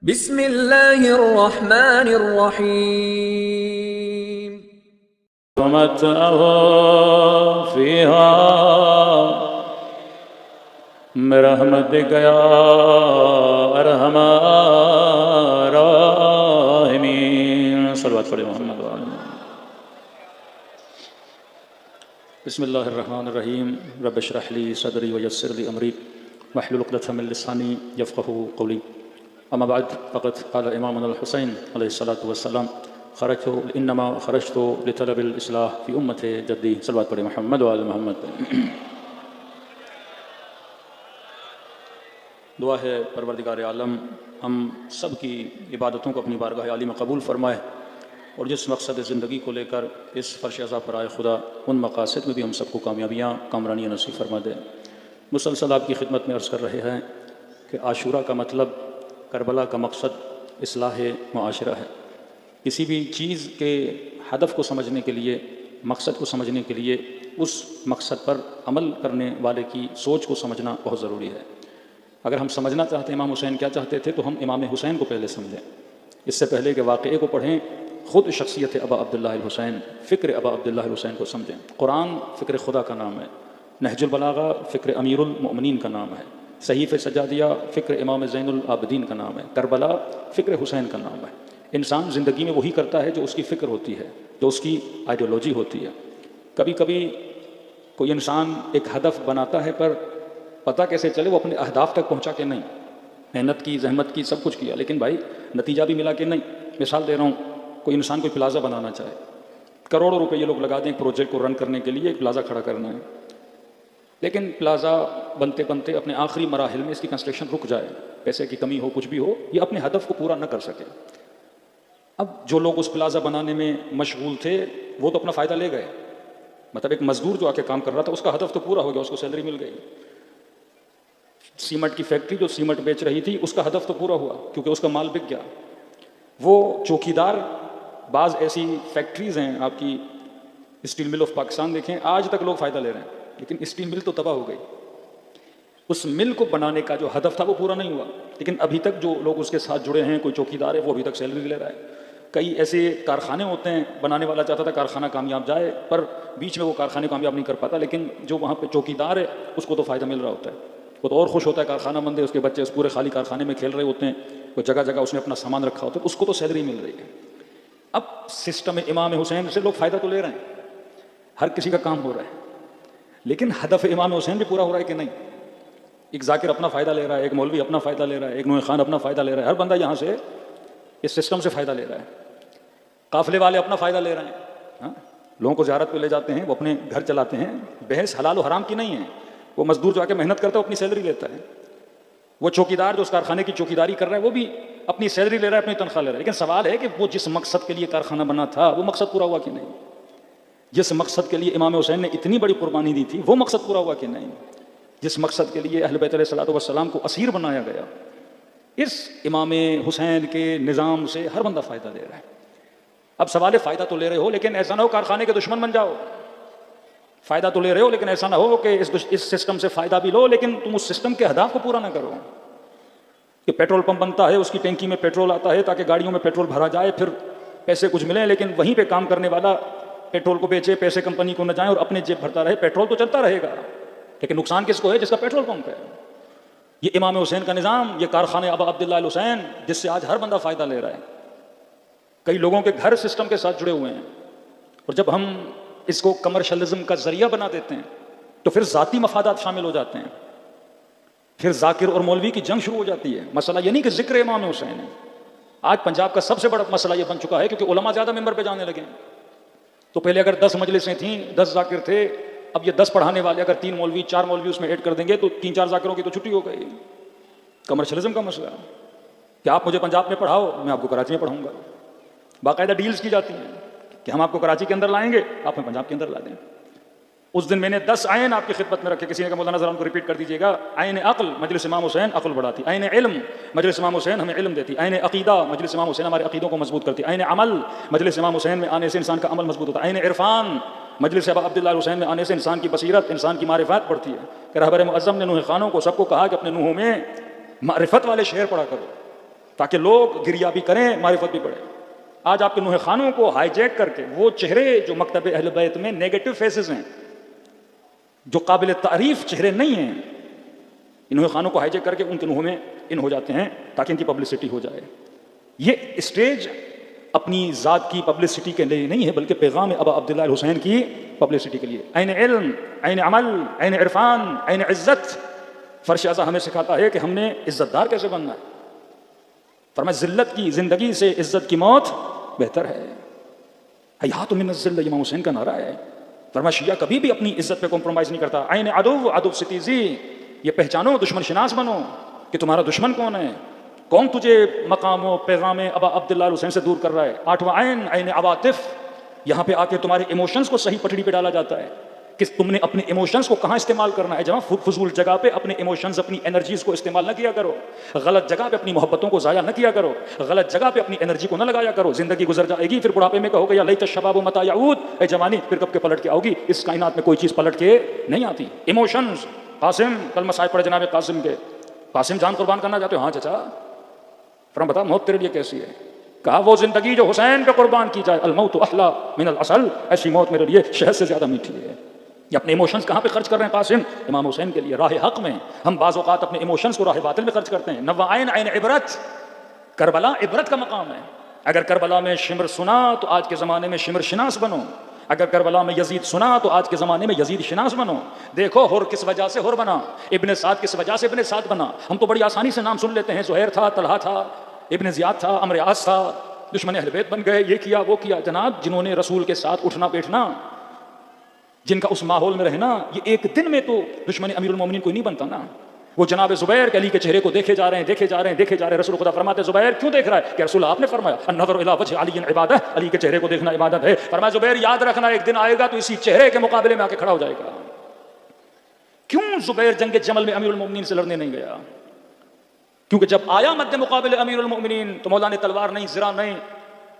بسم اللہ الرحمن الرحیم ومتعوا فيها برحمتك يا ارحم الراحمين صلوات پڑھیں محمد وعلى بسم اللہ الرحمن الرحیم رب اشرح لي صدری ويسر لي امری واحلل عقدۃ من لسانی یفقهوا قولی اما بعد فقد قال امامنا الحسین علیہ الصلاۃ والسلام انما خرجت لطلب الاصلاح فی امت جدی صلوات پڑھیں محمد وعلی محمد. دعا ہے پروردگار عالم ہم سب کی عبادتوں کو اپنی بارگاہ عالی میں قبول فرمائے اور جس مقصد زندگی کو لے کر اس فرش عزا پر آئے خدا ان مقاصد میں بھی ہم سب کو کامیابیاں کامرانیاں نصیب فرما دے. مسلسل آپ کی خدمت میں عرض کر رہے ہیں کہ عاشورہ کا مطلب، کربلا کا مقصد اصلاح معاشرہ ہے. کسی بھی چیز کے ہدف کو سمجھنے کے لیے، مقصد کو سمجھنے کے لیے اس مقصد پر عمل کرنے والے کی سوچ کو سمجھنا بہت ضروری ہے. اگر ہم سمجھنا چاہتے ہیں امام حسین کیا چاہتے تھے تو ہم امام حسین کو پہلے سمجھیں، اس سے پہلے کہ واقعے کو پڑھیں. خود شخصیت ابا عبداللہ الحسین، فکر ابا عبداللہ الحسین کو سمجھیں. قرآن فکر خدا کا نام ہے، نہج البلاغہ فکر امیر المؤمنین کا نام ہے، صحیفہ سجادیہ فکر امام زین العابدین کا نام ہے، کربلا فکر حسین کا نام ہے. انسان زندگی میں وہی کرتا ہے جو اس کی فکر ہوتی ہے، جو اس کی آئیڈیالوجی ہوتی ہے. کبھی کبھی کوئی انسان ایک ہدف بناتا ہے پر پتہ کیسے چلے وہ اپنے اہداف تک پہنچا کہ نہیں. محنت کی، زحمت کی، سب کچھ کیا، لیکن بھائی نتیجہ بھی ملا کہ نہیں. مثال دے رہا ہوں، کوئی انسان کوئی پلازا بنانا چاہے، کروڑوں روپے یہ لوگ لگا دیں پروجیکٹ کو رن کرنے کے لیے، ایک پلازا کھڑا کرنا ہے، لیکن پلازا بنتے بنتے اپنے آخری مراحل میں اس کی کنسٹرکشن رک جائے، پیسے کی کمی ہو، کچھ بھی ہو، یہ اپنے ہدف کو پورا نہ کر سکے. اب جو لوگ اس پلازا بنانے میں مشغول تھے وہ تو اپنا فائدہ لے گئے. مطلب ایک مزدور جو آ کے کام کر رہا تھا اس کا ہدف تو پورا ہو گیا، اس کو سیلری مل گئی. سیمنٹ کی فیکٹری جو سیمنٹ بیچ رہی تھی اس کا ہدف تو پورا ہوا کیونکہ اس کا مال بک گیا. وہ چوکیدار، بعض ایسی فیکٹریز ہیں، آپ کی اسٹیل مل آف پاکستان دیکھیں، آج تک لوگ فائدہ لے رہے ہیں، لیکن اسٹیل مل تو تباہ ہو گئی. اس مل کو بنانے کا جو ہدف تھا وہ پورا نہیں ہوا، لیکن ابھی تک جو لوگ اس کے ساتھ جڑے ہیں، کوئی چوکیدار ہے، وہ ابھی تک سیلری لے رہا ہے. کئی ایسے کارخانے ہوتے ہیں، بنانے والا چاہتا تھا کارخانہ کامیاب جائے پر بیچ میں وہ کارخانے کامیاب نہیں کر پاتا، لیکن جو وہاں پہ چوکیدار ہے اس کو تو فائدہ مل رہا ہوتا ہے. وہ تو اور خوش ہوتا ہے، کارخانہ بند ہے، اس کے بچے اس پورے خالی کارخانے میں کھیل رہے ہوتے ہیں، وہ جگہ جگہ اس نے اپنا سامان رکھا ہوتا ہے، اس کو تو سیلری مل رہی ہے. اب سسٹم امام حسین سے لوگ فائدہ تو لے رہے ہیں، ہر کسی کا کام ہو رہا ہے، لیکن ہدف امام حسین بھی پورا ہو رہا ہے کہ نہیں. ایک ذاکر اپنا فائدہ لے رہا ہے، ایک مولوی اپنا فائدہ لے رہا ہے، ایک نوح خان اپنا فائدہ لے رہا ہے، ہر بندہ یہاں سے اس سسٹم سے فائدہ لے رہا ہے. قافلے والے اپنا فائدہ لے رہے ہیں، لوگوں کو زیارت پہ لے جاتے ہیں، وہ اپنے گھر چلاتے ہیں. بحث حلال و حرام کی نہیں ہے، وہ مزدور جو آ کے محنت کرتا ہے وہ اپنی سیلری لیتا ہے. وہ چوکیدار جو اس کارخانے کی چوکیداری کر رہا ہے وہ بھی اپنی سیلری لے رہا ہے، اپنی تنخواہ لے رہا ہے. لیکن سوال ہے کہ وہ جس مقصد کے لیے کارخانہ بنا تھا وہ مقصد پورا ہوا کہ نہیں؟ جس مقصد کے لیے امام حسین نے اتنی بڑی قربانی دی تھی وہ مقصد پورا ہوا کہ نہیں؟ جس مقصد کے لیے اہل بیت علیہ الصلوۃ والسلام کو اسیر بنایا گیا، اس امام حسین کے نظام سے ہر بندہ فائدہ لے رہا ہے. اب سوال ہے فائدہ تو لے رہے ہو، لیکن ایسا نہ ہو کارخانے کے دشمن بن جاؤ. فائدہ تو لے رہے ہو لیکن ایسا نہ ہو کہ اس سسٹم سے فائدہ بھی لو لیکن تم اس سسٹم کے اہداف کو پورا نہ کرو. کہ پیٹرول پمپ بنتا ہے، اس کی ٹینکی میں پیٹرول آتا ہے تاکہ گاڑیوں میں پیٹرول بھرا جائے، پھر پیسے کچھ ملیں، لیکن وہیں پہ کام کرنے والا پیٹرول کو بیچے، پیسے کمپنی کو نہ جائیں اور اپنے جیب بھرتا رہے. پیٹرول تو چلتا رہے گا لیکن نقصان کس کو ہے؟ جس کا پیٹرول پمپ ہے. یہ امام حسین کا نظام، یہ کارخانے ابا عبداللہ الحسین جس سے آج ہر بندہ فائدہ لے رہا ہے. کئی لوگوں کے گھر سسٹم کے ساتھ جڑے ہوئے ہیں، اور جب ہم اس کو کمرشلزم کا ذریعہ بنا دیتے ہیں تو پھر ذاتی مفادات شامل ہو جاتے ہیں، پھر ذاکر اور مولوی کی جنگ شروع ہو جاتی ہے. مسئلہ یہ نہیں کہ ذکر امام حسین ہے، آج پنجاب کا سب سے بڑا مسئلہ یہ بن چکا ہے کیونکہ علماء زیادہ ممبر پہ جانے لگے. تو پہلے اگر 10 مجلسیں تھیں، 10 ذاکر تھے، اب یہ 10 پڑھانے والے اگر 3 مولوی 4 مولوی اس میں ایڈ کر دیں گے تو 3-4 ذاکروں کی تو چھٹی ہو گئی. کمرشلزم کا مسئلہ کہ آپ مجھے پنجاب میں پڑھاؤ، میں آپ کو کراچی میں پڑھاؤں گا. باقاعدہ ڈیلز کی جاتی ہیں کہ ہم آپ کو کراچی کے اندر لائیں گے، آپ ہمیں پنجاب کے اندر لا دیں. اس دن میں نے 10 عین آپ کی خدمت میں رکھے، کسی نے کہا مولانا ذرا ان کو ریپیٹ کر دیجیے گا. عین عقل مجلس امام حسین عقل بڑھاتی، عین علم مجلس امام حسین ہمیں علم دیتی، عین عقیدہ مجلس امام حسین ہمارے عقیدوں کو مضبوط کرتی، عین عمل مجلس امام حسین میں آنے سے انسان کا عمل مضبوط ہوتا ہے، عین عرفان مجلس ابا عبداللہ الحسین میں آنے سے انسان کی بصیرت، انسان کی معرفت بڑھتی ہے. کہ رہبر معظم نے نوح خانوں کو سب کو کہا کہ اپنے نوحوں میں معرفت والے شعر پڑھا کرو. تاکہ لوگ گریا بھی کریں، معرفت بھی بڑھے۔ آج آپ کے نوح خانوں کو ہائی جیک کر کے وہ چہرے جو مکتب اہل بیت میں نیگیٹو فیسز ہیں، جو قابل تعریف چہرے نہیں ہیں، نوح خانوں کو ہائی جیک کر کے ان کے نوح میں ان ہو جاتے ہیں تاکہ ان کی پبلسٹی ہو جائے۔ یہ اسٹیج اپنی ذات کی پبلسٹی کے لیے نہیں ہے، بلکہ پیغام ابا عبداللہ الحسین کی پبلسٹی کے لیے۔ عین علم، عین عمل، عین عرفان، عین عزت۔ فرش اعظم ہمیں سکھاتا ہے کہ ہم نے عزت دار کیسے بننا ہے۔ فرمایا ذلت کی زندگی سے عزت کی موت بہتر ہے۔ حیات من الذل امام حسین کا نعرہ ہے۔ فرمایا شیعہ کبھی بھی اپنی عزت پہ کمپرومائز نہیں کرتا۔ عین عدو، عدو ستیزی، یہ پہچانو، دشمن شناس بنو کہ تمہارا دشمن کون ہے، کون تجھے مقام و پیغام ابا عبداللہ الحسین سے دور کر رہا ہے۔ آٹھواں عین، عین عواطف، یہاں پہ آ کے تمہارے ایموشنز کو صحیح پٹڑی پہ ڈالا جاتا ہے کہ تم نے اپنے ایموشنز کو کہاں استعمال کرنا ہے۔ جہاں فضول جگہ پہ اپنے ایموشنز، اپنی انرجیز کو استعمال نہ کیا کرو، غلط جگہ پہ اپنی محبتوں کو ضائع نہ کیا کرو، غلط جگہ پہ اپنی انرجی کو نہ لگایا کرو۔ زندگی گزر جائے گی، پھر بڑھاپے میں کہو گے یا لیت الشباب متی یعود، اے جوانی پھر کب کے پلٹ کے آؤ گی۔ اس کائنات میں کوئی چیز پلٹ کے نہیں آتی۔ ایموشنز، قاسم کل مسائل پڑھے جناب قاسم کے، قاسم جان قربان کرنا چاہتے ہو؟ ہاں چچا۔ فرما بتا موت تیرے لیے کیسی ہے؟ کہا وہ زندگی جو حسین پہ قربان کی جائے، الموت احلی من العسل، ایسی موت میرے لیے شہد سے زیادہ میٹھی ہے۔ یہ اپنے ایموشنز کہاں پہ خرچ کر رہے ہیں قاسم؟ امام حسین کے لیے، راہ حق میں۔ ہم بعض اوقات اپنے ایموشنز کو راہ باطل میں خرچ کرتے ہیں۔ نوا عین، عین عبرت، کربلا عبرت کا مقام ہے۔ اگر کربلا میں شمر سنا تو آج کے زمانے میں شمر شناس بنو، اگر کربلا میں یزید سنا تو آج کے زمانے میں یزید شناس بنو۔ دیکھو ہر کس وجہ سے ہر بنا، ابن سعد کس وجہ سے ابن سعد بنا۔ ہم تو بڑی آسانی سے نام سن لیتے ہیں، زہیر تھا، طلحہ تھا، ابن زیاد تھا، عمرو عاص تھا، دشمن اہل بیت بن گئے، یہ کیا وہ کیا۔ جناب جنہوں نے رسول کے ساتھ اٹھنا بیٹھنا، جن کا اس ماحول میں رہنا، یہ ایک دن میں تو دشمن امیر المومنین کوئی نہیں بنتا نا۔ وہ جناب زبیر کے علی کے چہرے کو دیکھے جا رہے ہیں، دیکھے جا رہے ہیں، دیکھے جا رہے ہیں۔ رسول خدا فرماتے ہیں زبیر کیوں دیکھ رہا ہے؟ کہ رسول آپ نے فرمایا النظر الی وجہ علی عبادت، علی کے چہرے کو دیکھنا عبادت ہے۔ فرمایا زبیر یاد رکھنا ایک دن آئے گا تو اسی چہرے کے مقابلے میں آ کے کھڑا ہو جائے گا۔ کیوں زبیر جنگ جمل میں امیر المومنین سے لڑنے نہیں گیا؟ کیونکہ جب آیا مد مقابل امیر المومنین تو مولا نے تلوار نہیں، زرہ نہیں،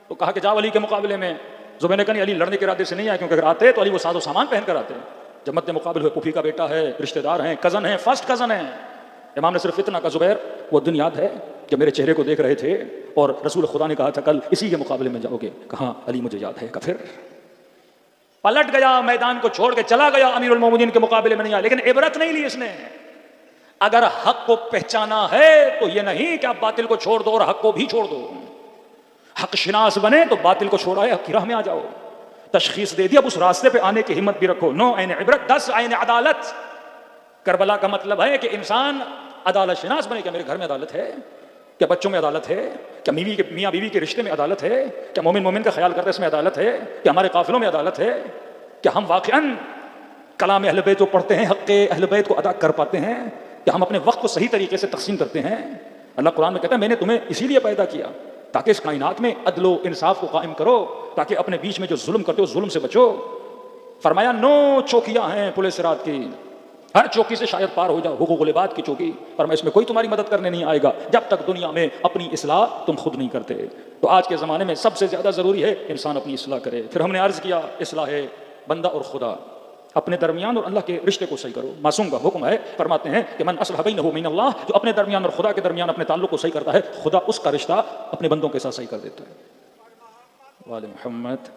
تو کہا کہ جاؤ علی کے مقابلے میں۔ زبیر نے کہا نہیں، علی لڑنے کے ارادے سے نہیں آیا، کیونکہ اگر آتے تو علی وہ ساز و سامان پہن کر آتے۔ جب مد مقابل ہوئے، پھوپھی کا بیٹا ہے، رشتہ دار ہیں، کزن ہیں، فرسٹ کزن ہیں۔ امام نے صرف اتنا کہا زبیر وہ دن یاد ہے کہ میرے چہرے کو دیکھ رہے تھے اور رسول خدا نے کہا تھا کل اسی کے مقابلے میں جاؤ گے؟ کہاں علی مجھے یاد ہے۔ پھر پلٹ گیا، میدان کو چھوڑ کے چلا گیا، امیر المومنین کے مقابلے میں نہیں آیا۔ لیکن عبرت نہیں لی اس نے۔ اگر حق کو پہچانا ہے تو یہ نہیں کہ آپ باطل کو چھوڑ دو اور حق کو بھی چھوڑ دو۔ حق شناس بنے تو باطل کو چھوڑا ہے، حق کی راہ میں آ جاؤ۔ تشخیص دے دی، اب اس راستے پہ آنے کی ہمت بھی رکھو۔ 9 عین عبرت، 10 عین عدالت۔ کربلا کا مطلب ہے کہ انسان عدالت شناس بنے۔ کیا میرے گھر میں عدالت ہے؟ کیا بچوں میں عدالت ہے؟ کیا میاں بیوی کے رشتے میں عدالت ہے؟ کیا مومن مومن کا خیال کرتے اس میں عدالت ہے؟ کیا ہمارے قافلوں میں عدالت ہے؟ کیا ہم واقعاً کلام اہل بیت جو پڑھتے ہیں، حق اہل بیت کو ادا کر پاتے ہیں؟ کیا ہم اپنے وقت کو صحیح طریقے سے تقسیم کرتے ہیں؟ اللہ قرآن میں کہتا ہے میں نے تمہیں اسی لیے پیدا کیا تاکہ اس کائنات میں عدل و انصاف کو قائم کرو، تاکہ اپنے بیچ میں جو ظلم کرتے ہو ظلم سے بچو۔ فرمایا 9 چوکیاں ہیں پل صراط کی، ہر چوکی سے شاید پار ہو جاؤ، حقوق العباد کی چوکی، پر میں اس میں کوئی تمہاری مدد کرنے نہیں آئے گا جب تک دنیا میں اپنی اصلاح تم خود نہیں کرتے۔ تو آج کے زمانے میں سب سے زیادہ ضروری ہے انسان اپنی اصلاح کرے۔ پھر ہم نے عرض کیا اصلاح بندہ اور خدا، اپنے درمیان اور اللہ کے رشتے کو صحیح کرو۔ معصوم کا حکم ہے، فرماتے ہیں کہ من اصلح بینہ وبین اللہ، جو اپنے درمیان اور خدا کے درمیان اپنے تعلق کو صحیح کرتا ہے، خدا اس کا رشتہ اپنے بندوں کے ساتھ صحیح کر دیتا ہے۔ وعلی محمد،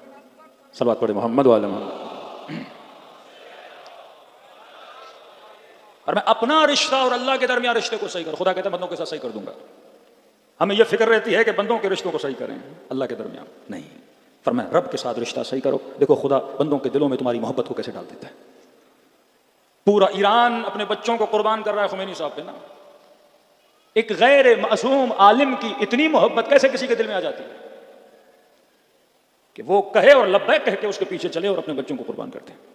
صلوات پڑھے محمد وعلی محمد۔ اور میں اپنا رشتہ اور اللہ کے درمیان رشتے کو صحیح کروں، خدا کہتا ہے بندوں کے ساتھ صحیح کر دوں گا۔ ہمیں یہ فکر رہتی ہے کہ بندوں کے رشتوں کو صحیح کریں، اللہ کے درمیان نہیں۔ فرمایا رب کے ساتھ رشتہ صحیح کرو۔ دیکھو خدا بندوں کے دلوں میں تمہاری محبت کو کیسے ڈال دیتا ہے۔ پورا ایران اپنے بچوں کو قربان کر رہا ہے خمینی صاحب پہ نا۔ ایک غیر معصوم عالم کی اتنی محبت کیسے کسی کے دل میں آ جاتی ہے کہ وہ کہے اور لبیک کہہ کے اس کے پیچھے چلے اور اپنے بچوں کو قربان کرتے ہیں۔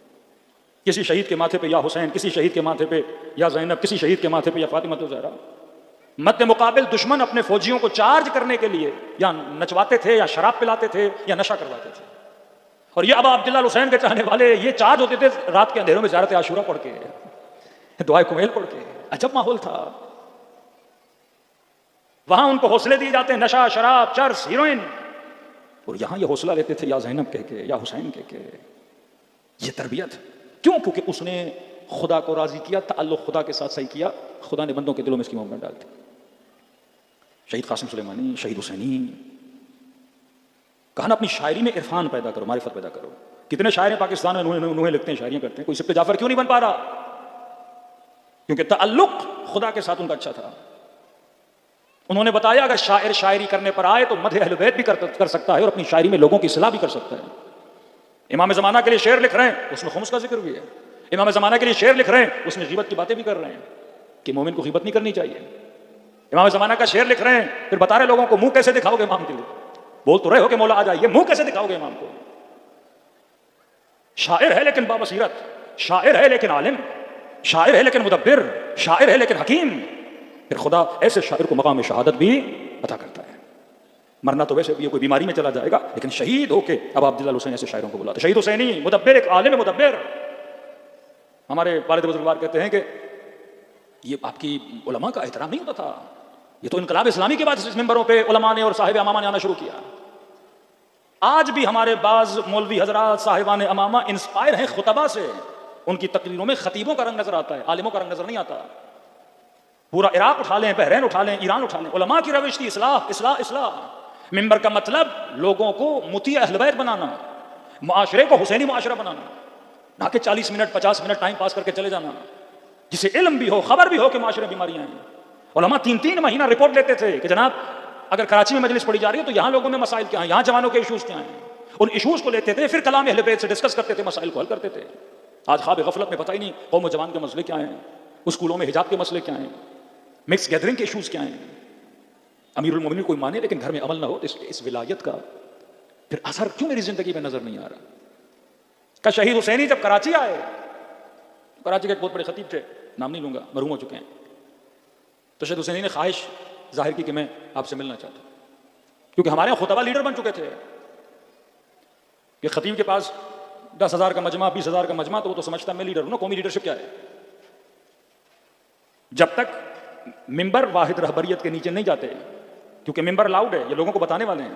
کسی شہید کے ماتھے پہ یا حسین، کسی شہید کے ماتھے پہ یا زینب، کسی شہید کے ماتھے پہ یا فاطمہ الزہرا۔ مد مقابل دشمن اپنے فوجیوں کو چارج کرنے کے لیے یا نچواتے تھے یا شراب پلاتے تھے یا نشہ کرواتے تھے، اور یہ ابا عبداللہ الحسین کے چاہنے والے یہ چارج ہوتے تھے رات کے اندھیروں میں زیارت عاشورہ پڑھ کے، دعائے کمیل پڑھ کے۔ عجب ماحول تھا وہاں، ان کو حوصلے دیے جاتے ہیں، نشہ، شراب، چرس، ہیروئن، اور یہاں یہ حوصلہ لیتے تھے یا زینب کہہ کے یا حسین کہہ کے۔ یہ تربیت کیوں؟ کیونکہ اس نے خدا کو راضی کیا، تعلق خدا کے ساتھ صحیح کیا، خدا نے بندوں کے دلوں میں اس کی محبت ڈال دی۔ شہید قاسم سلیمانی، شہید حسینی، کہا نا اپنی شاعری میں عرفان پیدا کرو، معرفت پیدا کرو. کتنے شاعر ہیں پاکستان میں نوحے لکھتے ہیں، شاعریاں کرتے ہیں، کوئی سبت جعفر کیوں نہیں بن پا رہا؟ کیونکہ تعلق خدا کے ساتھ ان کا اچھا تھا. انہوں نے بتایا اگر شاعر شاعری کرنے پر آئے تو مدح اہل بیت بھی کر سکتا ہے اور اپنی شاعری میں لوگوں کی اصلاح بھی کر سکتا ہے. امام زمانہ کے لیے شعر لکھ رہے ہیں، اس میں خمس کا ذکر بھی ہے. امام زمانہ کے لیے شعر لکھ رہے ہیں، اس میں غیبت کی باتیں بھی کر رہے ہیں کہ مومن کو غیبت نہیں کرنی چاہیے. امام زمانہ کا شعر لکھ رہے ہیں، پھر بتا رہے لوگوں کو منہ کیسے دکھاؤ گے امام کے لیے؟ بول تو رہے ہو کہ مولا آ جائیے، منہ کیسے دکھاؤ گے امام کو؟ شاعر ہے لیکن بابصیرت، شاعر ہے لیکن عالم، شاعر ہے لیکن مدبر، شاعر ہے لیکن حکیم. پھر خدا ایسے شاعر کو مقام شہادت بھی عطا کرتا ہے. مرنا تو ویسے بھی کوئی بیماری میں چلا جائے گا، لیکن شہید ہو کے اب عبداللہ الحسین ایسے شاعروں کو بلاتے. شہید حسینی مدبر، ایک عالم مدبر. ہمارے والد بزرگوار کہتے ہیں کہ یہ آپ کی علماء کا احترام نہیں ہوتا تھا، یہ تو انقلاب اسلامی کے بعد اس ممبروں پہ علماء نے اور صاحب امامہ نے آنا شروع کیا. آج بھی ہمارے بعض مولوی حضرات صاحبان امامہ انسپائر ہیں خطبہ سے. ان کی تقریروں میں خطیبوں کا رنگ نظر آتا ہے، عالموں کا رنگ نظر نہیں آتا. پورا عراق اٹھا لیں، بحرین اٹھا لیں، ایران اٹھا لیں، علماء کی روش تھی اصلاح اصلاح اصلاح. ممبر کا مطلب لوگوں کو مطیع اہل بیت بنانا، معاشرے کو حسینی معاشرہ بنانا، نہ کہ 40 منٹ 50 منٹ ٹائم پاس کر کے چلے جانا. جسے علم بھی ہو، خبر بھی ہو کہ معاشرے میں بیماریاں ہیں. علماء 3 مہینہ رپورٹ لیتے تھے کہ جناب اگر کراچی میں مجلس پڑھی جا رہی ہے تو یہاں لوگوں میں مسائل کیا ہیں، یہاں جوانوں کے ایشوز کیا ہیں. ان ایشوز کو لیتے تھے، پھر کلام اہل بیت سے ڈسکس کرتے تھے، مسائل کو حل کرتے تھے. آج خواب غفلت میں پتہ ہی نہیں قوم و جوان کے مسئلے کیا ہیں، اسکولوں میں حجاب کے مسئلے کیا ہیں، مکس گیدرنگ کے ایشوز کیا ہیں. امیر المومنین کوئی مانے لیکن گھر میں عمل نہ ہو، اس ولایت کا پھر اثر کیوں میری زندگی میں نظر نہیں آ رہا؟ کہ شہید حسینی جب کراچی آئے، کراچی کے ایک بہت بڑے خطیب تھے، نام نہیں لوں گا، مرحوم ہو چکے ہیں، تو شہید حسینی نے خواہش ظاہر کی کہ میں آپ سے ملنا چاہتا ہوں، کیونکہ ہمارے یہاں خطبہ لیڈر بن چکے تھے. کہ خطیب کے پاس 10,000 کا مجمع، 20,000 کا مجمع، تو وہ تو سمجھتا ہے میں لیڈر ہوں نا. قومی لیڈرشپ کیا ہے؟ جب تک ممبر واحد رہبریت کے نیچے نہیں جاتے، کیونکہ ممبر لاؤڈ ہے، یہ لوگوں کو بتانے والے ہیں.